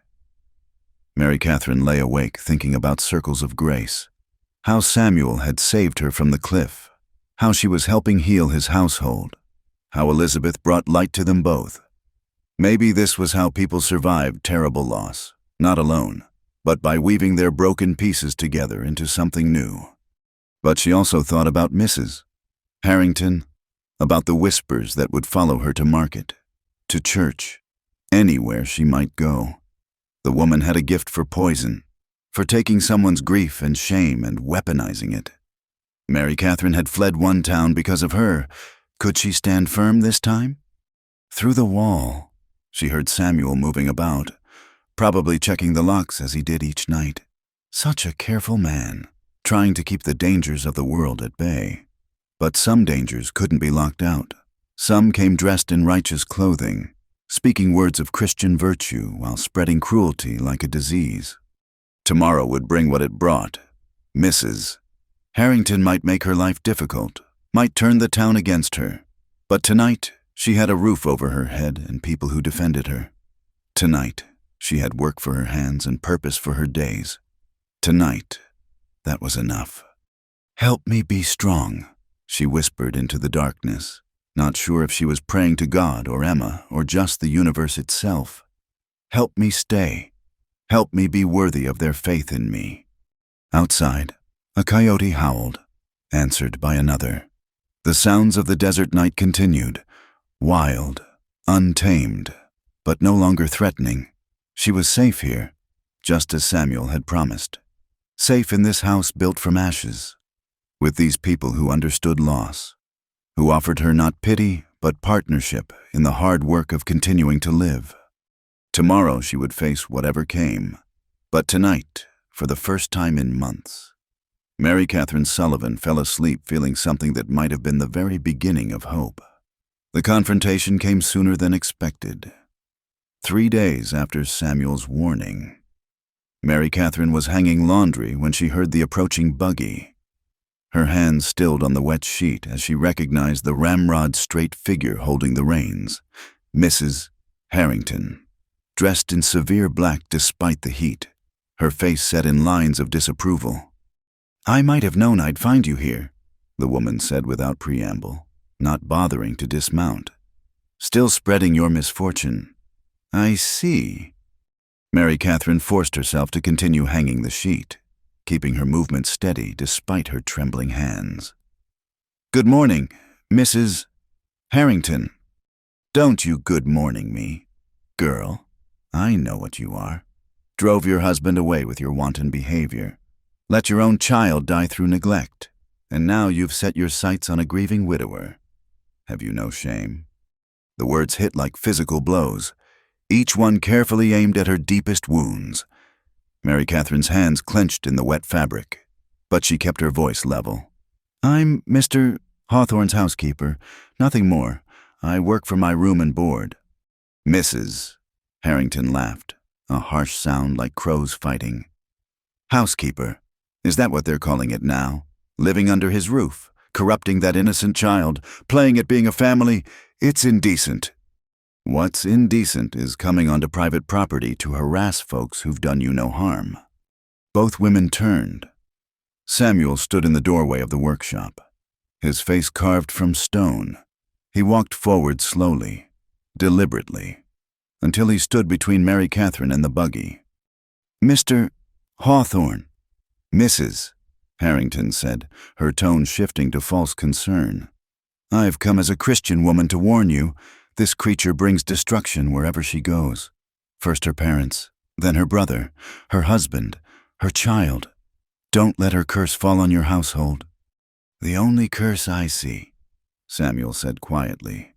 Mary Catherine lay awake thinking about circles of grace. How Samuel had saved her from the cliff. How she was helping heal his household. How Elizabeth brought light to them both. Maybe this was how people survived terrible loss, not alone, but by weaving their broken pieces together into something new. But she also thought about Mrs. Harrington, about the whispers that would follow her to market, to church, anywhere she might go. The woman had a gift for poison, for taking someone's grief and shame and weaponizing it. Mary Catherine had fled one town because of her. Could she stand firm this time? Through the wall, she heard Samuel moving about, probably checking the locks as he did each night. Such a careful man, trying to keep the dangers of the world at bay. But some dangers couldn't be locked out. Some came dressed in righteous clothing, speaking words of Christian virtue while spreading cruelty like a disease. Tomorrow would bring what it brought. Mrs. Harrington might make her life difficult, might turn the town against her. But tonight, she had a roof over her head and people who defended her. Tonight, she had work for her hands and purpose for her days. Tonight, that was enough. Help me be strong, she whispered into the darkness, not sure if she was praying to God or Emma or just the universe itself. Help me stay. Help me be worthy of their faith in me. Outside, a coyote howled, answered by another. The sounds of the desert night continued, wild, untamed, but no longer threatening. She was safe here, just as Samuel had promised. Safe in this house built from ashes, with these people who understood loss, who offered her not pity, but partnership in the hard work of continuing to live. Tomorrow she would face whatever came, but tonight, for the first time in months, Mary Catherine Sullivan fell asleep feeling something that might have been the very beginning of hope. The confrontation came sooner than expected. 3 days after Samuel's warning. Mary Catherine was hanging laundry when she heard the approaching buggy. Her hands stilled on the wet sheet as she recognized the ramrod-straight figure holding the reins, Mrs. Harrington, dressed in severe black despite the heat, her face set in lines of disapproval. I might have known I'd find you here, the woman said without preamble, not bothering to dismount. Still spreading your misfortune. I see. Mary Catherine forced herself to continue hanging the sheet, keeping her movement steady despite her trembling hands. Good morning, Mrs. Harrington. Don't you good morning me, girl. I know what you are. Drove your husband away with your wanton behavior. Let your own child die through neglect, and now you've set your sights on a grieving widower. Have you no shame?" The words hit like physical blows, each one carefully aimed at her deepest wounds. Mary Catherine's hands clenched in the wet fabric, but she kept her voice level. "I'm Mr. Hawthorne's housekeeper, nothing more. I work for my room and board." "Mrs." Harrington laughed, a harsh sound like crows fighting. "Housekeeper? Is that what they're calling it now? Living under his roof, corrupting that innocent child, playing at being a family? It's indecent." "What's indecent is coming onto private property to harass folks who've done you no harm." Both women turned. Samuel stood in the doorway of the workshop, his face carved from stone. He walked forward slowly, deliberately, until he stood between Mary Catherine and the buggy. "Mr. Hawthorne." "Mrs." Harrington said, her tone shifting to false concern. "I've come as a Christian woman to warn you. This creature brings destruction wherever she goes. First her parents, then her brother, her husband, her child. Don't let her curse fall on your household." "The only curse I see," Samuel said quietly,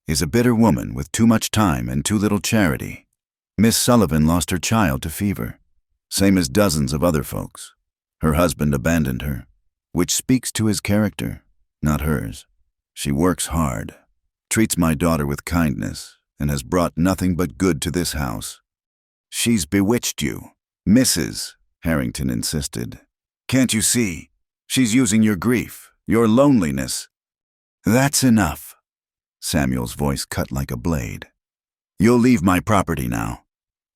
"is a bitter woman with too much time and too little charity. Miss Sullivan lost her child to fever, same as dozens of other folks. Her husband abandoned her, which speaks to his character, not hers. She works hard, treats my daughter with kindness, and has brought nothing but good to this house." "She's bewitched you." "Mrs." Harrington insisted. "Can't you see? She's using your grief, your loneliness." "That's enough." Samuel's voice cut like a blade. "You'll leave my property now.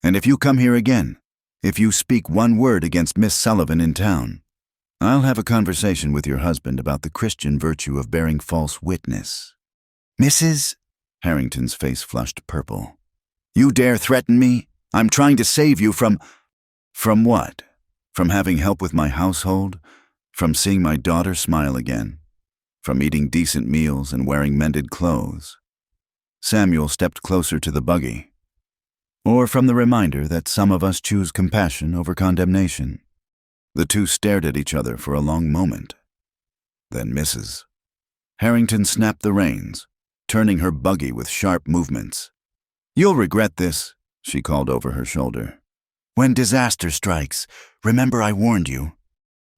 And if you come here again, if you speak one word against Miss Sullivan in town, I'll have a conversation with your husband about the Christian virtue of bearing false witness." "Mrs.?" Harrington's face flushed purple. "You dare threaten me? I'm trying to save you from—" "From what? From having help with my household? From seeing my daughter smile again? From eating decent meals and wearing mended clothes?" Samuel stepped closer to the buggy. "Or from the reminder that some of us choose compassion over condemnation?" The two stared at each other for a long moment. Then Mrs. Harrington snapped the reins, turning her buggy with sharp movements. "You'll regret this," she called over her shoulder. "When disaster strikes, remember I warned you."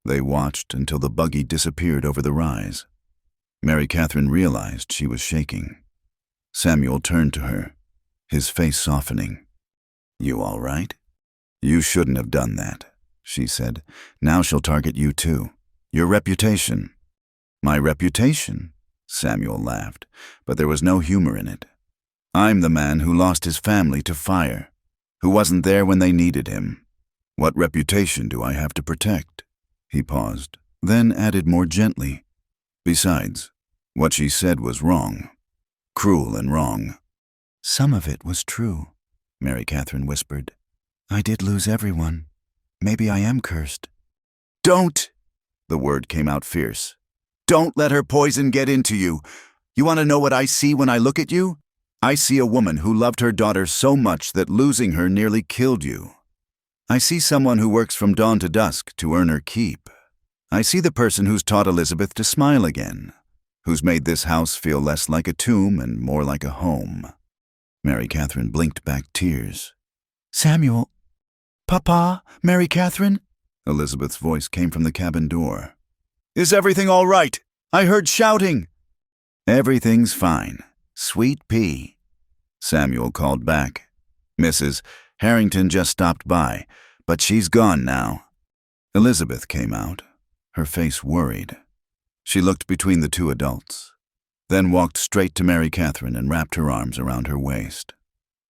They watched until the buggy disappeared over the rise. Mary Catherine realized she was shaking. Samuel turned to her, his face softening. "You all right?" "You shouldn't have done that," she said. "Now she'll target you too. Your reputation." "My reputation?" Samuel laughed, but there was no humor in it. "I'm the man who lost his family to fire, who wasn't there when they needed him. What reputation do I have to protect?" He paused, then added more gently. "Besides, what she said was wrong. Cruel and wrong." "Some of it was true," Mary Catherine whispered. "I did lose everyone. Maybe I am cursed." "Don't!" The word came out fierce. "Don't let her poison get into you. You want to know what I see when I look at you? I see a woman who loved her daughter so much that losing her nearly killed you. I see someone who works from dawn to dusk to earn her keep. I see the person who's taught Elizabeth to smile again, who's made this house feel less like a tomb and more like a home." Mary Catherine blinked back tears. "Samuel." "Papa, Mary Catherine?" Elizabeth's voice came from the cabin door. "Is everything all right? I heard shouting." "Everything's fine. Sweet pea," Samuel called back. "Mrs. Harrington just stopped by, but she's gone now." Elizabeth came out, her face worried. She looked between the two adults, then walked straight to Mary Catherine and wrapped her arms around her waist.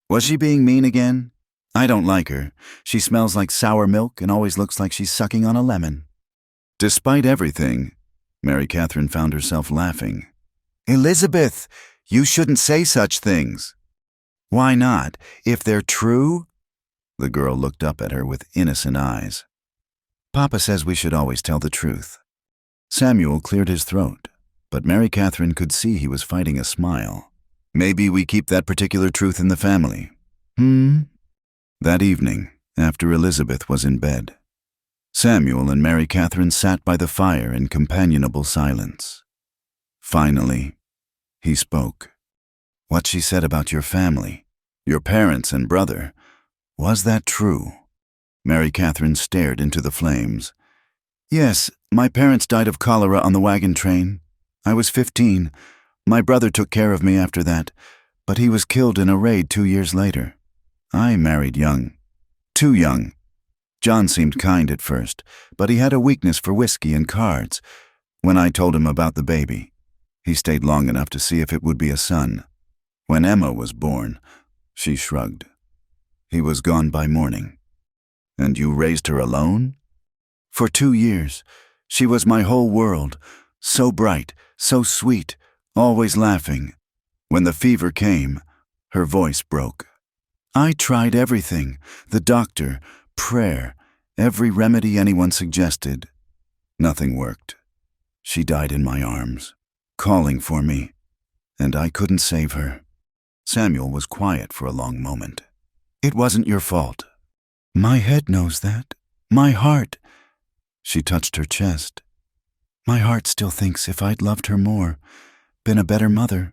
"Was she being mean again? I don't like her. She smells like sour milk and always looks like she's sucking on a lemon." Despite everything, Mary Catherine found herself laughing. "Elizabeth, you shouldn't say such things." "Why not? If they're true?" The girl looked up at her with innocent eyes. "Papa says we should always tell the truth." Samuel cleared his throat, but Mary Catherine could see he was fighting a smile. "Maybe we keep that particular truth in the family." That evening, after Elizabeth was in bed, Samuel and Mary Catherine sat by the fire in companionable silence. Finally, he spoke. What she said about your family, your parents and brother, was that true? Mary Catherine stared into the flames. Yes, my parents died of cholera on the wagon train. I was 15. My brother took care of me after that, but he was killed in a raid 2 years later. I married young. Too young. John seemed kind at first, but he had a weakness for whiskey and cards. When I told him about the baby, he stayed long enough to see if it would be a son. When Emma was born, she shrugged. He was gone by morning. And you raised her alone? For 2 years. She was my whole world. So bright, so sweet, always laughing. When the fever came, her voice broke. I tried everything, the doctor, prayer, every remedy anyone suggested. Nothing worked. She died in my arms, calling for me, and I couldn't save her. Samuel was quiet for a long moment. It wasn't your fault. My head knows that. My heart. She touched her chest. My heart still thinks if I'd loved her more, been a better mother,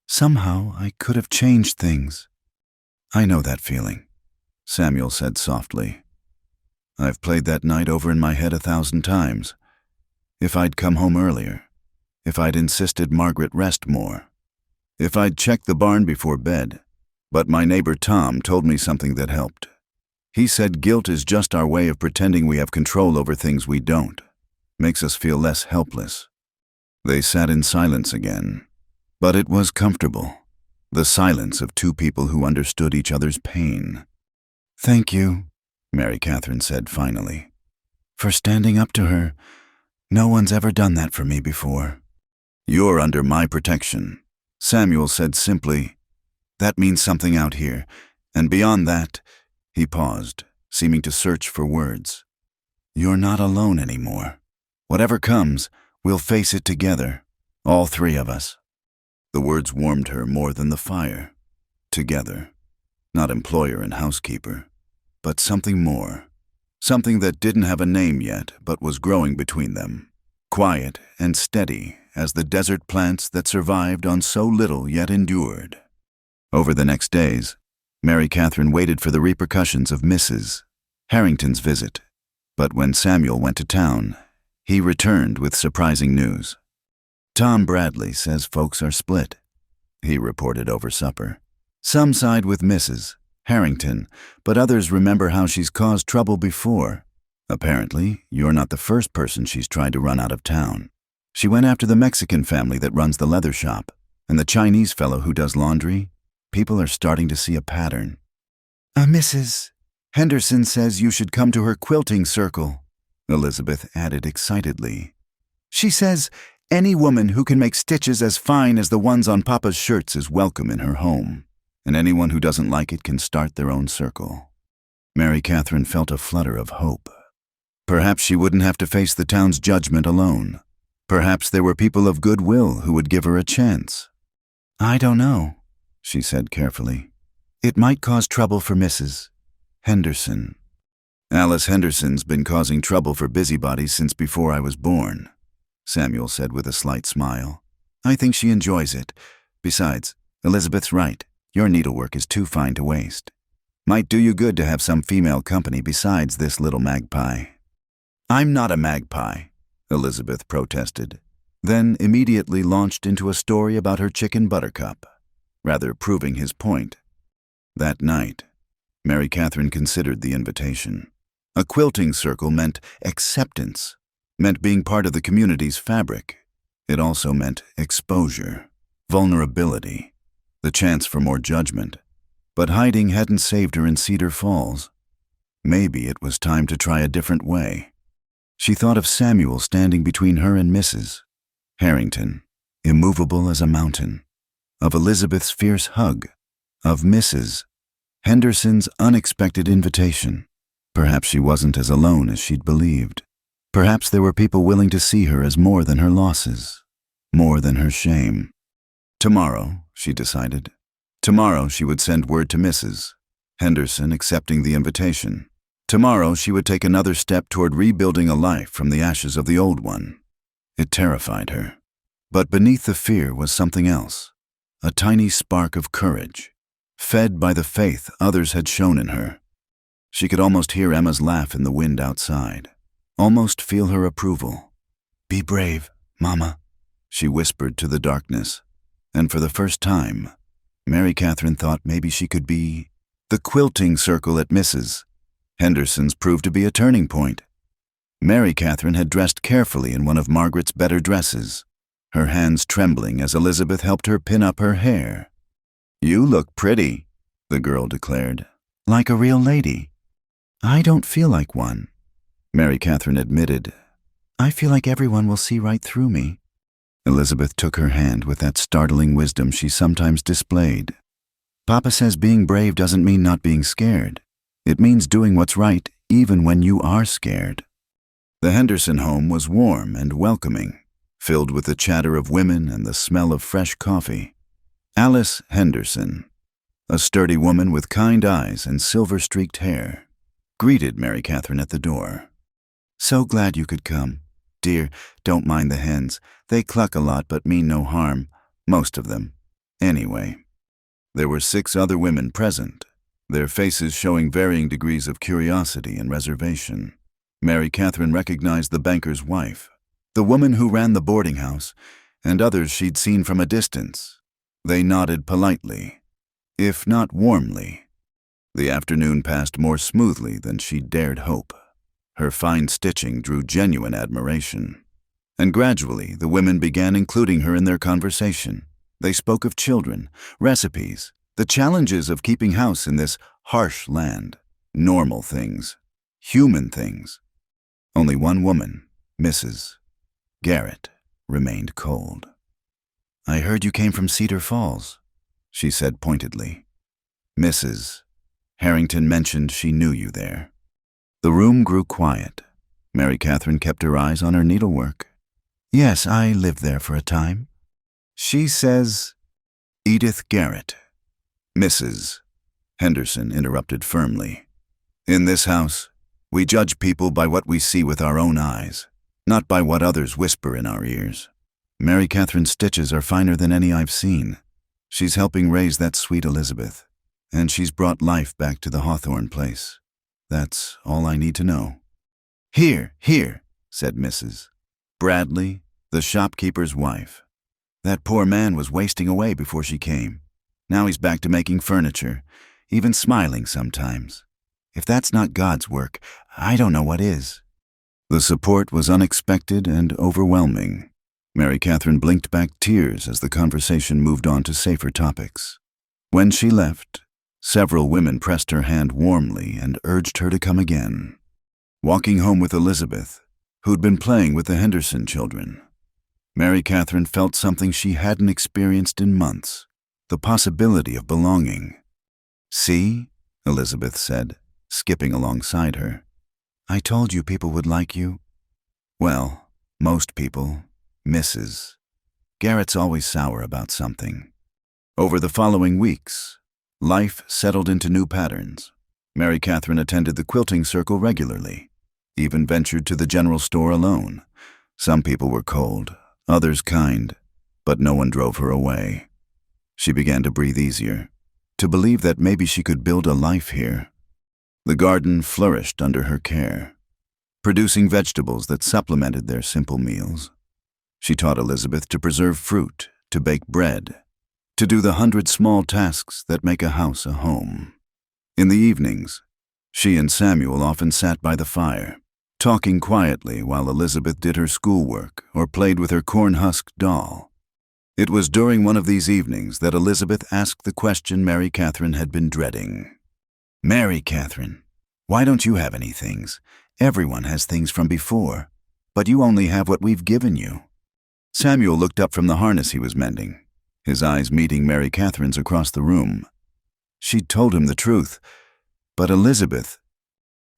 somehow I could have changed things. I know that feeling, Samuel said softly. I've played that night over in my head 1,000 times. If I'd come home earlier, if I'd insisted Margaret rest more, if I'd checked the barn before bed. But my neighbor Tom told me something that helped. He said guilt is just our way of pretending we have control over things we don't. Makes us feel less helpless. They sat in silence again, but it was comfortable. The silence of two people who understood each other's pain. Thank you, Mary Catherine said finally, for standing up to her. No one's ever done that for me before. You're under my protection, Samuel said simply. That means something out here, and beyond that, he paused, seeming to search for words. You're not alone anymore. Whatever comes, we'll face it together, all three of us. The words warmed her more than the fire. Together. Not employer and housekeeper, but something more. Something that didn't have a name yet, but was growing between them. Quiet and steady as the desert plants that survived on so little yet endured. Over the next days, Mary Catherine waited for the repercussions of Mrs. Harrington's visit. But when Samuel went to town, he returned with surprising news. Tom Bradley says folks are split, he reported over supper. Some side with Mrs. Harrington, but others remember how she's caused trouble before. Apparently, you're not the first person she's tried to run out of town. She went after the Mexican family that runs the leather shop, and the Chinese fellow who does laundry. People are starting to see a pattern. Mrs. Henderson says you should come to her quilting circle, Elizabeth added excitedly. She says any woman who can make stitches as fine as the ones on Papa's shirts is welcome in her home, and anyone who doesn't like it can start their own circle. Mary Catherine felt a flutter of hope. Perhaps she wouldn't have to face the town's judgment alone. Perhaps there were people of goodwill who would give her a chance. I don't know, she said carefully. It might cause trouble for Mrs. Henderson. Alice Henderson's been causing trouble for busybodies since before I was born, Samuel said with a slight smile. I think she enjoys it. Besides, Elizabeth's right. Your needlework is too fine to waste. Might do you good to have some female company besides this little magpie. I'm not a magpie, Elizabeth protested, then immediately launched into a story about her chicken Buttercup, rather proving his point. That night, Mary Catherine considered the invitation. A quilting circle meant acceptance, meant being part of the community's fabric. It also meant exposure, vulnerability, the chance for more judgment. But hiding hadn't saved her in Cedar Falls. Maybe it was time to try a different way. She thought of Samuel standing between her and Mrs. Harrington, immovable as a mountain, of Elizabeth's fierce hug, of Mrs. Henderson's unexpected invitation. Perhaps she wasn't as alone as she'd believed. Perhaps there were people willing to see her as more than her losses, more than her shame. Tomorrow, she decided. Tomorrow she would send word to Mrs. Henderson accepting the invitation. Tomorrow she would take another step toward rebuilding a life from the ashes of the old one. It terrified her. But beneath the fear was something else, a tiny spark of courage, fed by the faith others had shown in her. She could almost hear Emma's laugh in the wind outside, almost feel her approval. "Be brave, Mama," she whispered to the darkness. And for the first time, Mary Catherine thought maybe she could be. The quilting circle at Mrs. Henderson's proved to be a turning point. Mary Catherine had dressed carefully in one of Margaret's better dresses, her hands trembling as Elizabeth helped her pin up her hair. "You look pretty," the girl declared. "Like a real lady." "I don't feel like one," Mary Catherine admitted. "I feel like everyone will see right through me." Elizabeth took her hand with that startling wisdom she sometimes displayed. "Papa says being brave doesn't mean not being scared. It means doing what's right even when you are scared." The Henderson home was warm and welcoming, filled with the chatter of women and the smell of fresh coffee. Alice Henderson, a sturdy woman with kind eyes and silver-streaked hair, greeted Mary Catherine at the door. "So glad you could come. Dear, don't mind the hens. They cluck a lot but mean no harm, most of them. Anyway." There were 6 other women present, their faces showing varying degrees of curiosity and reservation. Mary Catherine recognized the banker's wife, the woman who ran the boarding house, and others she'd seen from a distance. They nodded politely, if not warmly. The afternoon passed more smoothly than she'd dared hope. Her fine stitching drew genuine admiration. And gradually, the women began including her in their conversation. They spoke of children, recipes, the challenges of keeping house in this harsh land, normal things, human things. Only one woman, Mrs. Garrett, remained cold. "I heard you came from Cedar Falls," she said pointedly. Mrs. Harrington mentioned she knew you there. The room grew quiet. Mary Catherine kept her eyes on her needlework. "Yes, I lived there for a time." "She says—" "Edith Garrett." Mrs. Henderson interrupted firmly. "In this house, we judge people by what we see with our own eyes, not by what others whisper in our ears. Mary Catherine's stitches are finer than any I've seen. She's helping raise that sweet Elizabeth, and she's brought life back to the Hawthorne place. That's all I need to know." "Here, here," said Mrs. Bradley, the shopkeeper's wife. "That poor man was wasting away before she came. Now he's back to making furniture, even smiling sometimes. If that's not God's work, I don't know what is." The support was unexpected and overwhelming. Mary Catherine blinked back tears as the conversation moved on to safer topics. When she left, several women pressed her hand warmly and urged her to come again. Walking home with Elizabeth, who'd been playing with the Henderson children, Mary Catherine felt something she hadn't experienced in months, the possibility of belonging. "See," Elizabeth said, skipping alongside her. "I told you people would like you." "Well, most people, Mrs. Garrett's always sour about something." Over the following weeks, life settled into new patterns. Mary Catherine attended the quilting circle regularly, even ventured to the general store alone. Some people were cold, others kind, but no one drove her away. She began to breathe easier, to believe that maybe she could build a life here. The garden flourished under her care, producing vegetables that supplemented their simple meals. She taught Elizabeth to preserve fruit, to bake bread, to do the 100 small tasks that make a house a home. In the evenings, she and Samuel often sat by the fire, talking quietly while Elizabeth did her schoolwork or played with her corn-husk doll. It was during one of these evenings that Elizabeth asked the question Mary Catherine had been dreading. "Mary Catherine, why don't you have any things? Everyone has things from before, but you only have what we've given you." Samuel looked up from the harness he was mending, his eyes meeting Mary Catherine's across the room. She'd told him the truth, but Elizabeth—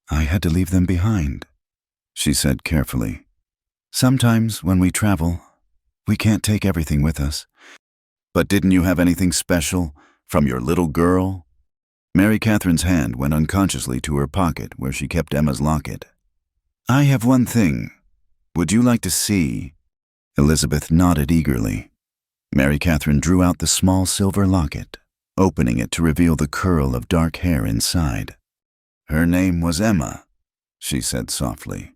"I had to leave them behind," she said carefully. "Sometimes when we travel, we can't take everything with us." "But didn't you have anything special from your little girl?" Mary Catherine's hand went unconsciously to her pocket where she kept Emma's locket. "I have one thing. Would you like to see?" Elizabeth nodded eagerly. Mary Catherine drew out the small silver locket, opening it to reveal the curl of dark hair inside. "Her name was Emma," she said softly.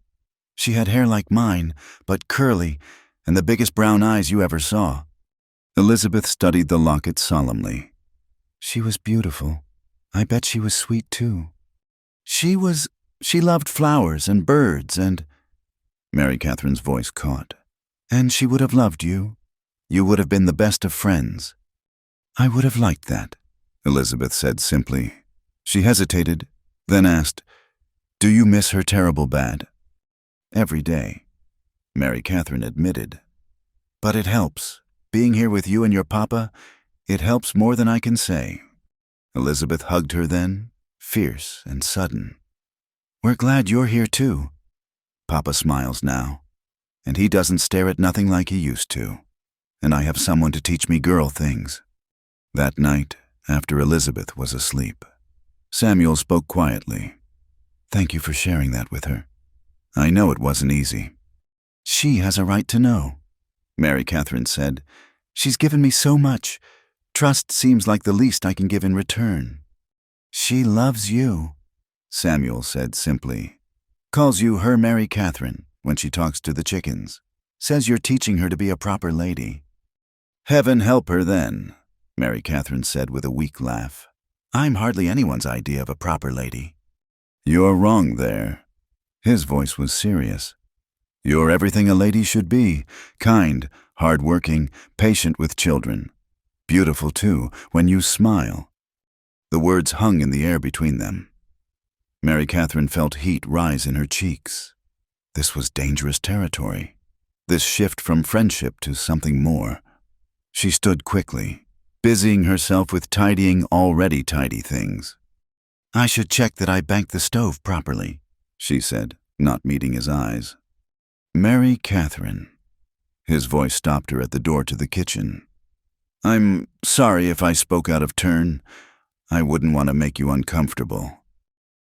"She had hair like mine, but curly, and the biggest brown eyes you ever saw." Elizabeth studied the locket solemnly. "She was beautiful. I bet she was sweet too. She loved flowers and birds and—" Mary Catherine's voice caught. "And she would have loved you. You would have been the best of friends." "I would have liked that," Elizabeth said simply. She hesitated, then asked, "Do you miss her terrible bad?" "Every day," Mary Catherine admitted. "But it helps. Being here with you and your papa, it helps more than I can say." Elizabeth hugged her then, fierce and sudden. "We're glad you're here too." Papa smiles now, and he doesn't stare at nothing like he used to. And I have someone to teach me girl things. That night, after Elizabeth was asleep, Samuel spoke quietly. "Thank you for sharing that with her. I know it wasn't easy." "She has a right to know," Mary Catherine said. "She's given me so much. Trust seems like the least I can give in return." "She loves you," Samuel said simply. "Calls you her Mary Catherine when she talks to the chickens. Says you're teaching her to be a proper lady." "Heaven help her then," Mary Catherine said with a weak laugh. "I'm hardly anyone's idea of a proper lady." "You're wrong there." His voice was serious. "You're everything a lady should be, kind, hard-working, patient with children. Beautiful, too, when you smile." The words hung in the air between them. Mary Catherine felt heat rise in her cheeks. This was dangerous territory. This shift from friendship to something more. She stood quickly, busying herself with tidying already tidy things. "I should check that I banked the stove properly," she said, not meeting his eyes. "Mary Catherine." His voice stopped her at the door to the kitchen. "I'm sorry if I spoke out of turn. I wouldn't want to make you uncomfortable."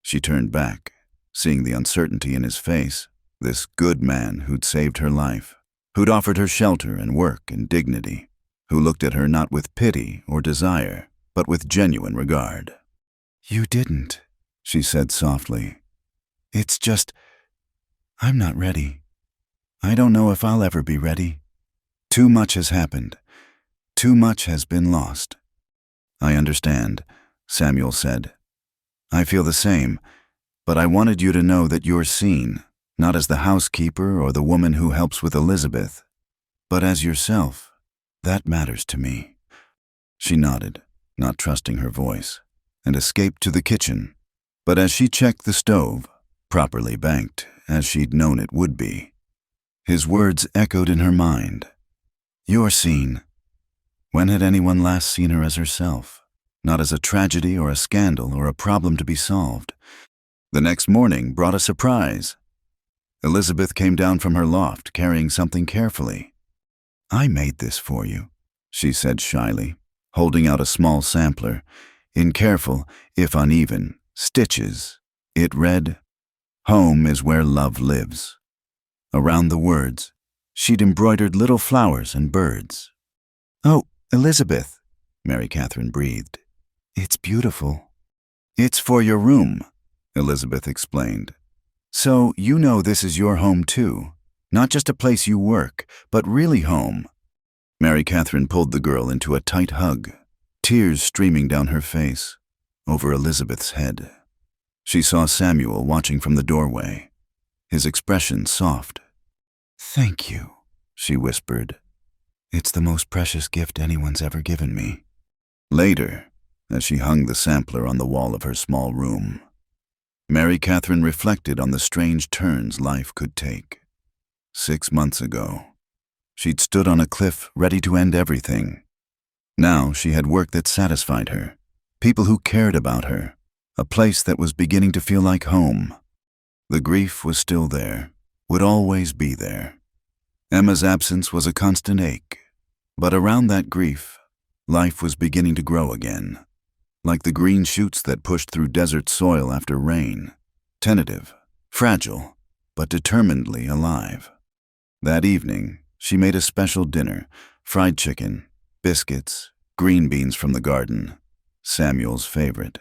She turned back, seeing the uncertainty in his face, this good man who'd saved her life, who'd offered her shelter and work and dignity, who looked at her not with pity or desire, but with genuine regard. "You didn't," she said softly. "It's just, I'm not ready. I don't know if I'll ever be ready. Too much has happened. Too much has been lost." "I understand," Samuel said. "I feel the same, but I wanted you to know that you're seen, not as the housekeeper or the woman who helps with Elizabeth, but as yourself. That matters to me." She nodded, not trusting her voice, and escaped to the kitchen. But as she checked the stove, properly banked, as she'd known it would be, his words echoed in her mind. "You're seen." When had anyone last seen her as herself? Not as a tragedy or a scandal or a problem to be solved. The next morning brought a surprise. Elizabeth came down from her loft carrying something carefully. "I made this for you," she said shyly, holding out a small sampler. In careful, if uneven, stitches, it read, "Home is where love lives." Around the words, she'd embroidered little flowers and birds. "Oh, Elizabeth," Mary Catherine breathed. "It's beautiful." "It's for your room," Elizabeth explained. "So you know this is your home too, not just a place you work, but really home." Mary Catherine pulled the girl into a tight hug, tears streaming down her face, over Elizabeth's head. She saw Samuel watching from the doorway, his expression soft. "Thank you," she whispered. "It's the most precious gift anyone's ever given me." Later, as she hung the sampler on the wall of her small room, Mary Catherine reflected on the strange turns life could take. 6 months ago, she'd stood on a cliff ready to end everything. Now she had work that satisfied her, people who cared about her, a place that was beginning to feel like home. The grief was still there, would always be there. Emma's absence was a constant ache, but around that grief, life was beginning to grow again. like the green shoots that pushed through desert soil after rain, tentative, fragile, but determinedly alive. That evening, she made a special dinner, fried chicken, biscuits, green beans from the garden, Samuel's favorite.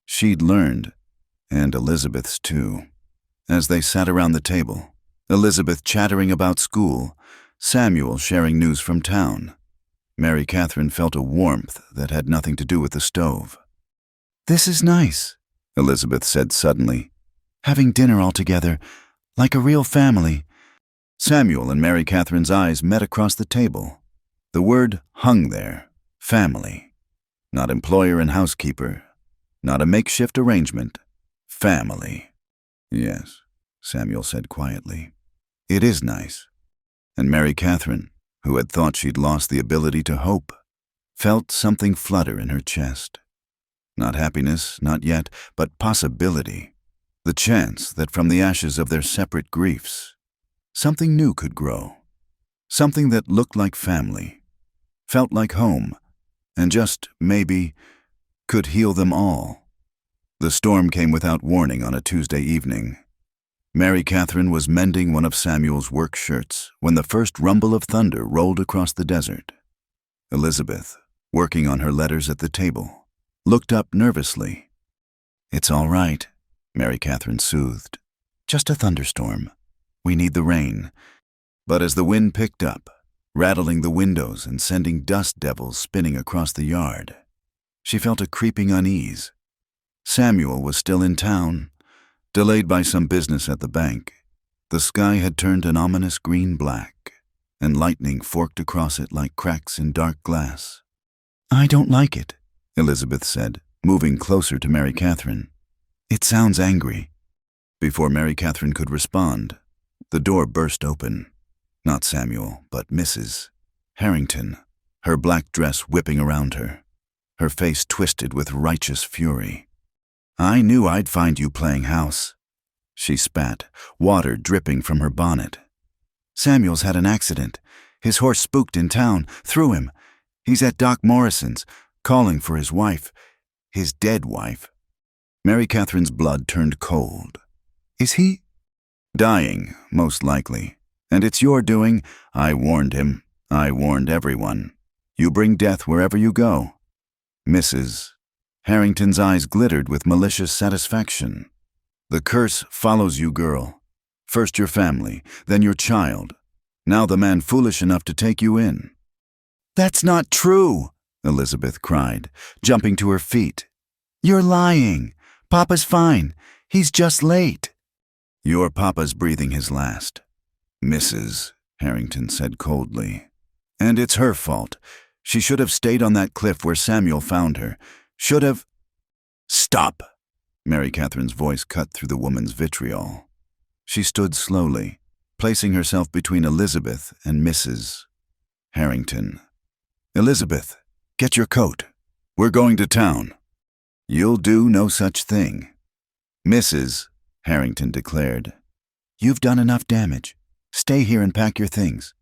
She'd learned, and Elizabeth's too. As they sat around the table, Elizabeth chattering about school, Samuel sharing news from town, Mary Catherine felt a warmth that had nothing to do with the stove. "This is nice," Elizabeth said suddenly. "Having dinner all together, like a real family." Samuel and Mary Catherine's eyes met across the table. The word hung there, family. Not employer and housekeeper, not a makeshift arrangement, family. "Yes," Samuel said quietly. "It is nice." And Mary Catherine, who had thought she'd lost the ability to hope, felt something flutter in her chest. Not happiness, not yet, but possibility. The chance that from the ashes of their separate griefs, something new could grow. Something that looked like family, felt like home, and just, maybe, could heal them all. The storm came without warning on a Tuesday evening. Mary Catherine was mending one of Samuel's work shirts when the first rumble of thunder rolled across the desert. Elizabeth, working on her letters at the table, looked up nervously. "It's all right," Mary Catherine soothed. "Just a thunderstorm. We need the rain." But as the wind picked up, rattling the windows and sending dust devils spinning across the yard, she felt a creeping unease. Samuel was still in town, delayed by some business at the bank. The sky had turned an ominous green-black, and lightning forked across it like cracks in dark glass. "I don't like it," Elizabeth said, moving closer to Mary Catherine. "It sounds angry." Before Mary Catherine could respond, the door burst open. Not Samuel, but Mrs. Harrington, her black dress whipping around her, her face twisted with righteous fury. "I knew I'd find you playing house," she spat, water dripping from her bonnet. "Samuel's had an accident. His horse spooked in town, threw him. He's at Doc Morrison's, calling for his wife, his dead wife." Mary Catherine's blood turned cold. "Is he?" "Dying, most likely. And it's your doing. I warned him. I warned everyone. You bring death wherever you go." Mrs. Harrington's eyes glittered with malicious satisfaction. "The curse follows you, girl. First your family, then your child. Now the man foolish enough to take you in." "That's not true," Elizabeth cried, jumping to her feet. "You're lying. Papa's fine. He's just late." "Your papa's breathing his last," Mrs. Harrington said coldly. "And it's her fault. She should have stayed on that cliff where Samuel found her. Should have—" "Stop!" Mary Catherine's voice cut through the woman's vitriol. She stood slowly, placing herself between Elizabeth and Mrs. Harrington. "Elizabeth, get your coat. We're going to town." "You'll do no such thing," Mrs. Harrington declared. "You've done enough damage. Stay here and pack your things.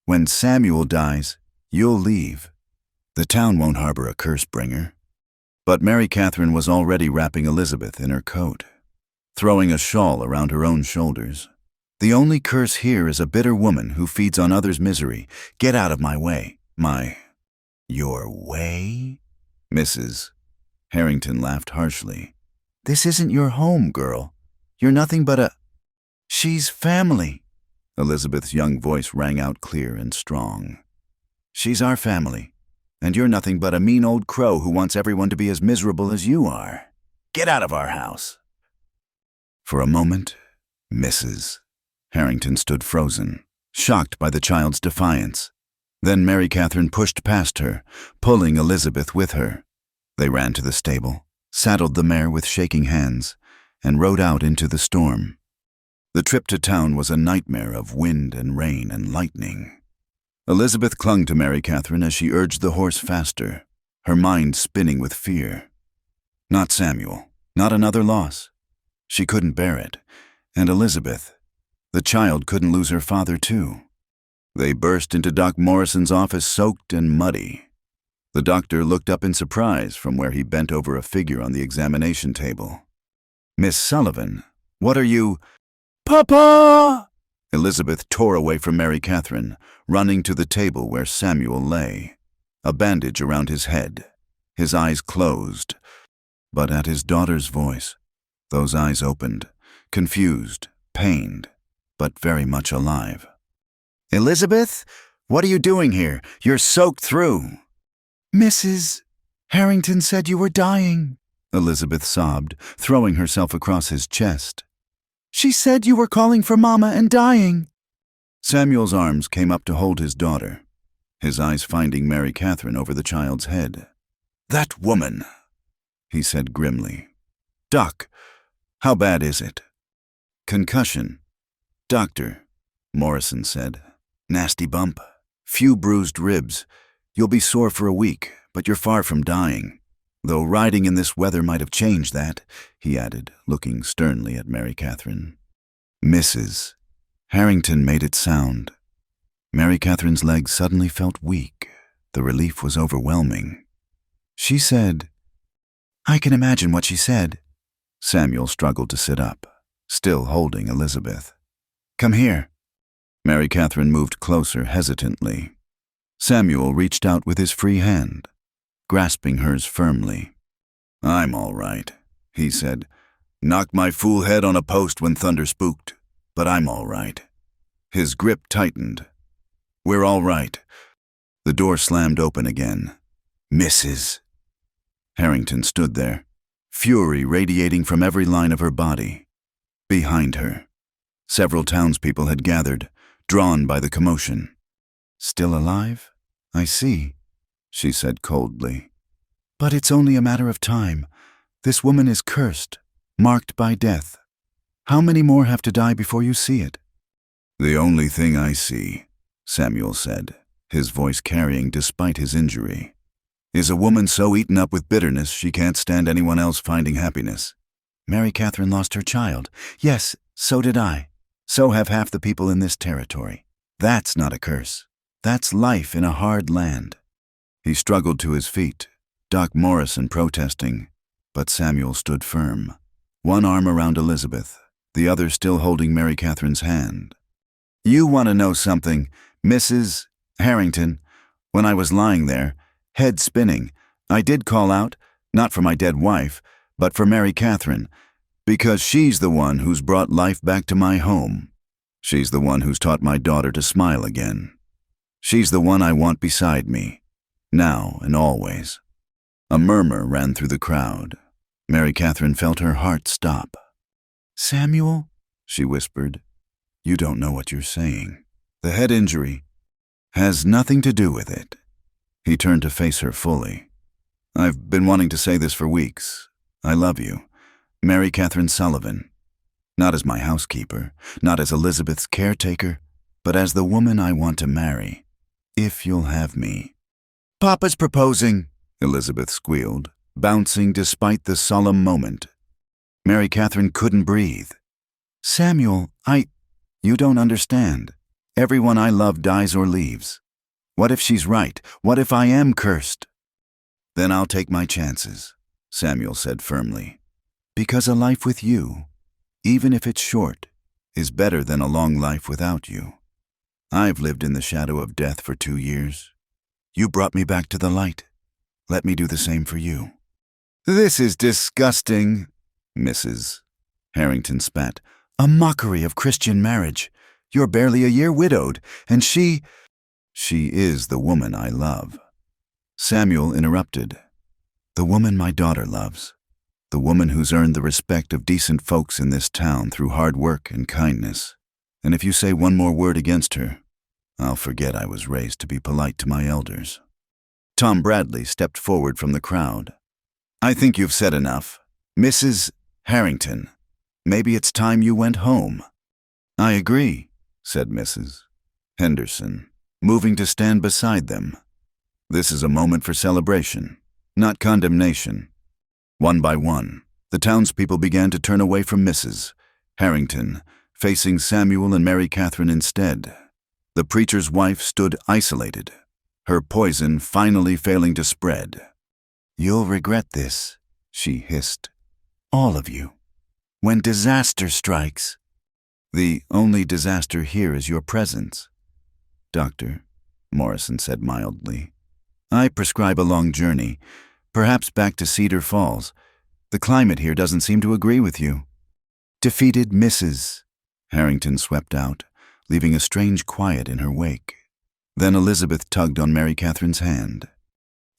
When Samuel dies, you'll leave. The town won't harbor a curse bringer." But Mary Catherine was already wrapping Elizabeth in her coat, throwing a shawl around her own shoulders. "The only curse here is a bitter woman who feeds on others' misery. Get out of my way. Your way?" Mrs. Harrington laughed harshly. "This isn't your home, girl. You're nothing but a—" "She's family," Elizabeth's young voice rang out clear and strong. "She's our family. And you're nothing but a mean old crow who wants everyone to be as miserable as you are. Get out of our house." For a moment, Mrs. Harrington stood frozen, shocked by the child's defiance. Then Mary Catherine pushed past her, pulling Elizabeth with her. They ran to the stable, saddled the mare with shaking hands, and rode out into the storm. The trip to town was a nightmare of wind and rain and lightning. Elizabeth clung to Mary Catherine as she urged the horse faster, her mind spinning with fear. Not Samuel, not another loss. She couldn't bear it. And Elizabeth, the child, couldn't lose her father too. They burst into Doc Morrison's office soaked and muddy. The doctor looked up in surprise from where he bent over a figure on the examination table. "Miss Sullivan, what are you—" "Papa!" Elizabeth tore away from Mary Catherine, running to the table where Samuel lay, a bandage around his head, his eyes closed. But at his daughter's voice, those eyes opened, confused, pained, but very much alive. "Elizabeth, what are you doing here? You're soaked through." "Mrs. Harrington said you were dying," Elizabeth sobbed, throwing herself across his chest. "She said you were calling for Mama and dying." Samuel's arms came up to hold his daughter, his eyes finding Mary Catherine over the child's head. "That woman," he said grimly. "Doc, how bad is it?" "Concussion. Doctor," Morrison said. "Nasty bump. Few bruised ribs. You'll be sore for a week, but you're far from dying. Though riding in this weather might have changed that," he added, looking sternly at Mary Catherine. "Mrs. Harrington made it sound." Mary Catherine's legs suddenly felt weak. The relief was overwhelming. "She said—" "I can imagine what she said." Samuel struggled to sit up, still holding Elizabeth. "Come here." Mary Catherine moved closer hesitantly. Samuel reached out with his free hand, grasping hers firmly. "I'm all right," he said. "Knocked my fool head on a post when thunder spooked, but I'm all right." His grip tightened. "We're all right." The door slammed open again. "Mrs." Harrington stood there, fury radiating from every line of her body. Behind her, several townspeople had gathered, drawn by the commotion. "Still alive? I see," she said coldly. "But it's only a matter of time. This woman is cursed, marked by death. How many more have to die before you see it?" "The only thing I see," Samuel said, his voice carrying despite his injury, "is a woman so eaten up with bitterness she can't stand anyone else finding happiness." "Mary Catherine lost her child. Yes, so did I. So have half the people in this territory. That's not a curse. That's life in a hard land." He struggled to his feet, Doc Morrison protesting, but Samuel stood firm, one arm around Elizabeth, the other still holding Mary Catherine's hand. "You want to know something, Mrs. Harrington? When I was lying there, head spinning, I did call out, not for my dead wife, but for Mary Catherine, because she's the one who's brought life back to my home. She's the one who's taught my daughter to smile again. She's the one I want beside me, now and always." A murmur ran through the crowd. Mary Catherine felt her heart stop. "Samuel," she whispered, "you don't know what you're saying. The head injury has nothing to do with it." He turned to face her fully. "I've been wanting to say this for weeks. I love you, Mary Catherine Sullivan. Not as my housekeeper, not as Elizabeth's caretaker, but as the woman I want to marry, if you'll have me." "Papa's proposing," Elizabeth squealed, bouncing despite the solemn moment. Mary Catherine couldn't breathe. "Samuel, you don't understand. Everyone I love dies or leaves. What if she's right? What if I am cursed?" "Then I'll take my chances," Samuel said firmly. "Because a life with you, even if it's short, is better than a long life without you. I've lived in the shadow of death for 2 years. You brought me back to the light. Let me do the same for you." "This is disgusting," Mrs. Harrington spat. "A mockery of Christian marriage. You're barely a year widowed, and she is the woman I love." Samuel interrupted. "The woman my daughter loves. The woman who's earned the respect of decent folks in this town through hard work and kindness. And if you say one more word against her, I'll forget I was raised to be polite to my elders." Tom Bradley stepped forward from the crowd. "I think you've said enough. Mrs. Harrington, maybe it's time you went home." "I agree," said Mrs. Henderson, moving to stand beside them. "This is a moment for celebration, not condemnation." One by one, the townspeople began to turn away from Mrs. Harrington, facing Samuel and Mary Catherine instead. The preacher's wife stood isolated, her poison finally failing to spread. "You'll regret this," she hissed. "All of you. When disaster strikes." "The only disaster here is your presence." "Doctor," Morrison said mildly, "I prescribe a long journey, perhaps back to Cedar Falls. The climate here doesn't seem to agree with you." "Defeated Mrs." Harrington swept out, leaving a strange quiet in her wake. Then Elizabeth tugged on Mary Catherine's hand.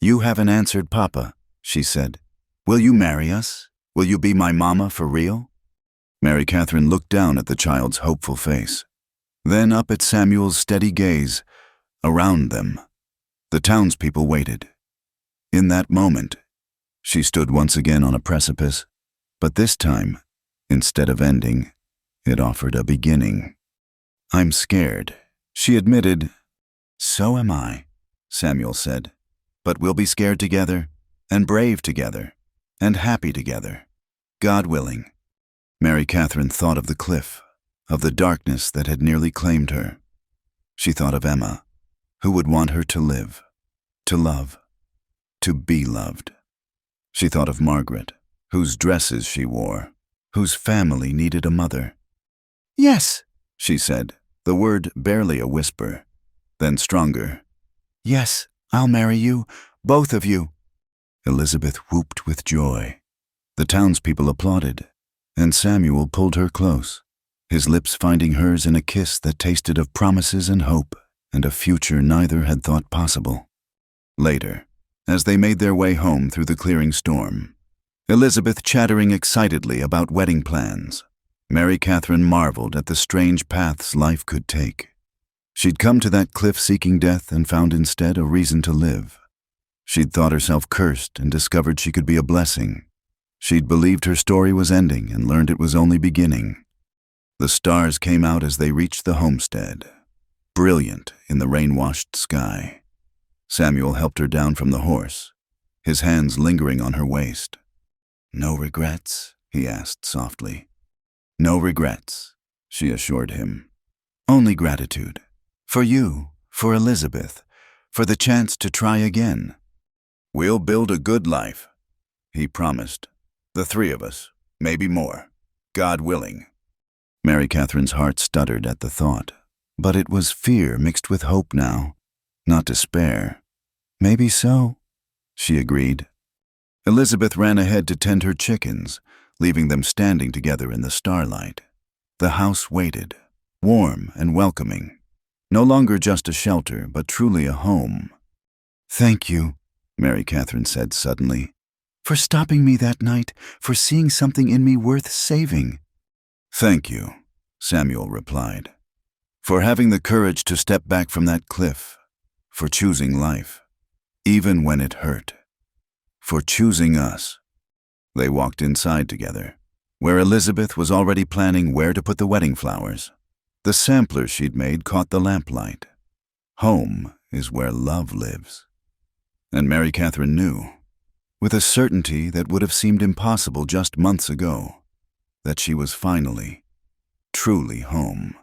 "You haven't answered Papa," she said. "Will you marry us? Will you be my mama for real?" Mary Catherine looked down at the child's hopeful face, then up at Samuel's steady gaze. Around them, the townspeople waited. In that moment, she stood once again on a precipice, but this time, instead of ending, it offered a beginning. "I'm scared," she admitted. "So am I," Samuel said. "But we'll be scared together, and brave together, and happy together, God willing." Mary Catherine thought of the cliff, of the darkness that had nearly claimed her. She thought of Emma, who would want her to live, to love, to be loved. She thought of Margaret, whose dresses she wore, whose family needed a mother. "Yes," she said, the word barely a whisper, then stronger. "Yes, I'll marry you, both of you." Elizabeth whooped with joy. The townspeople applauded, and Samuel pulled her close, his lips finding hers in a kiss that tasted of promises and hope and a future neither had thought possible. Later, as they made their way home through the clearing storm, Elizabeth chattering excitedly about wedding plans, Mary Catherine marveled at the strange paths life could take. She'd come to that cliff seeking death and found instead a reason to live. She'd thought herself cursed and discovered she could be a blessing. She'd believed her story was ending and learned it was only beginning. The stars came out as they reached the homestead, brilliant in the rain-washed sky. Samuel helped her down from the horse, his hands lingering on her waist. "No regrets?" he asked softly. "No regrets," she assured him. "Only gratitude. For you, for Elizabeth, for the chance to try again." "We'll build a good life," he promised. "The three of us, maybe more, God willing." Mary Catherine's heart stuttered at the thought, but it was fear mixed with hope now, not despair. "Maybe so," she agreed. Elizabeth ran ahead to tend her chickens, leaving them standing together in the starlight. The house waited, warm and welcoming, no longer just a shelter, but truly a home. "Thank you," Mary Catherine said suddenly, "for stopping me that night, for seeing something in me worth saving." "Thank you," Samuel replied, "for having the courage to step back from that cliff, for choosing life, even when it hurt, for choosing us." They walked inside together, where Elizabeth was already planning where to put the wedding flowers. The sampler she'd made caught the lamplight. Home is where love lives. And Mary Catherine knew, with a certainty that would have seemed impossible just months ago, that she was finally, truly home.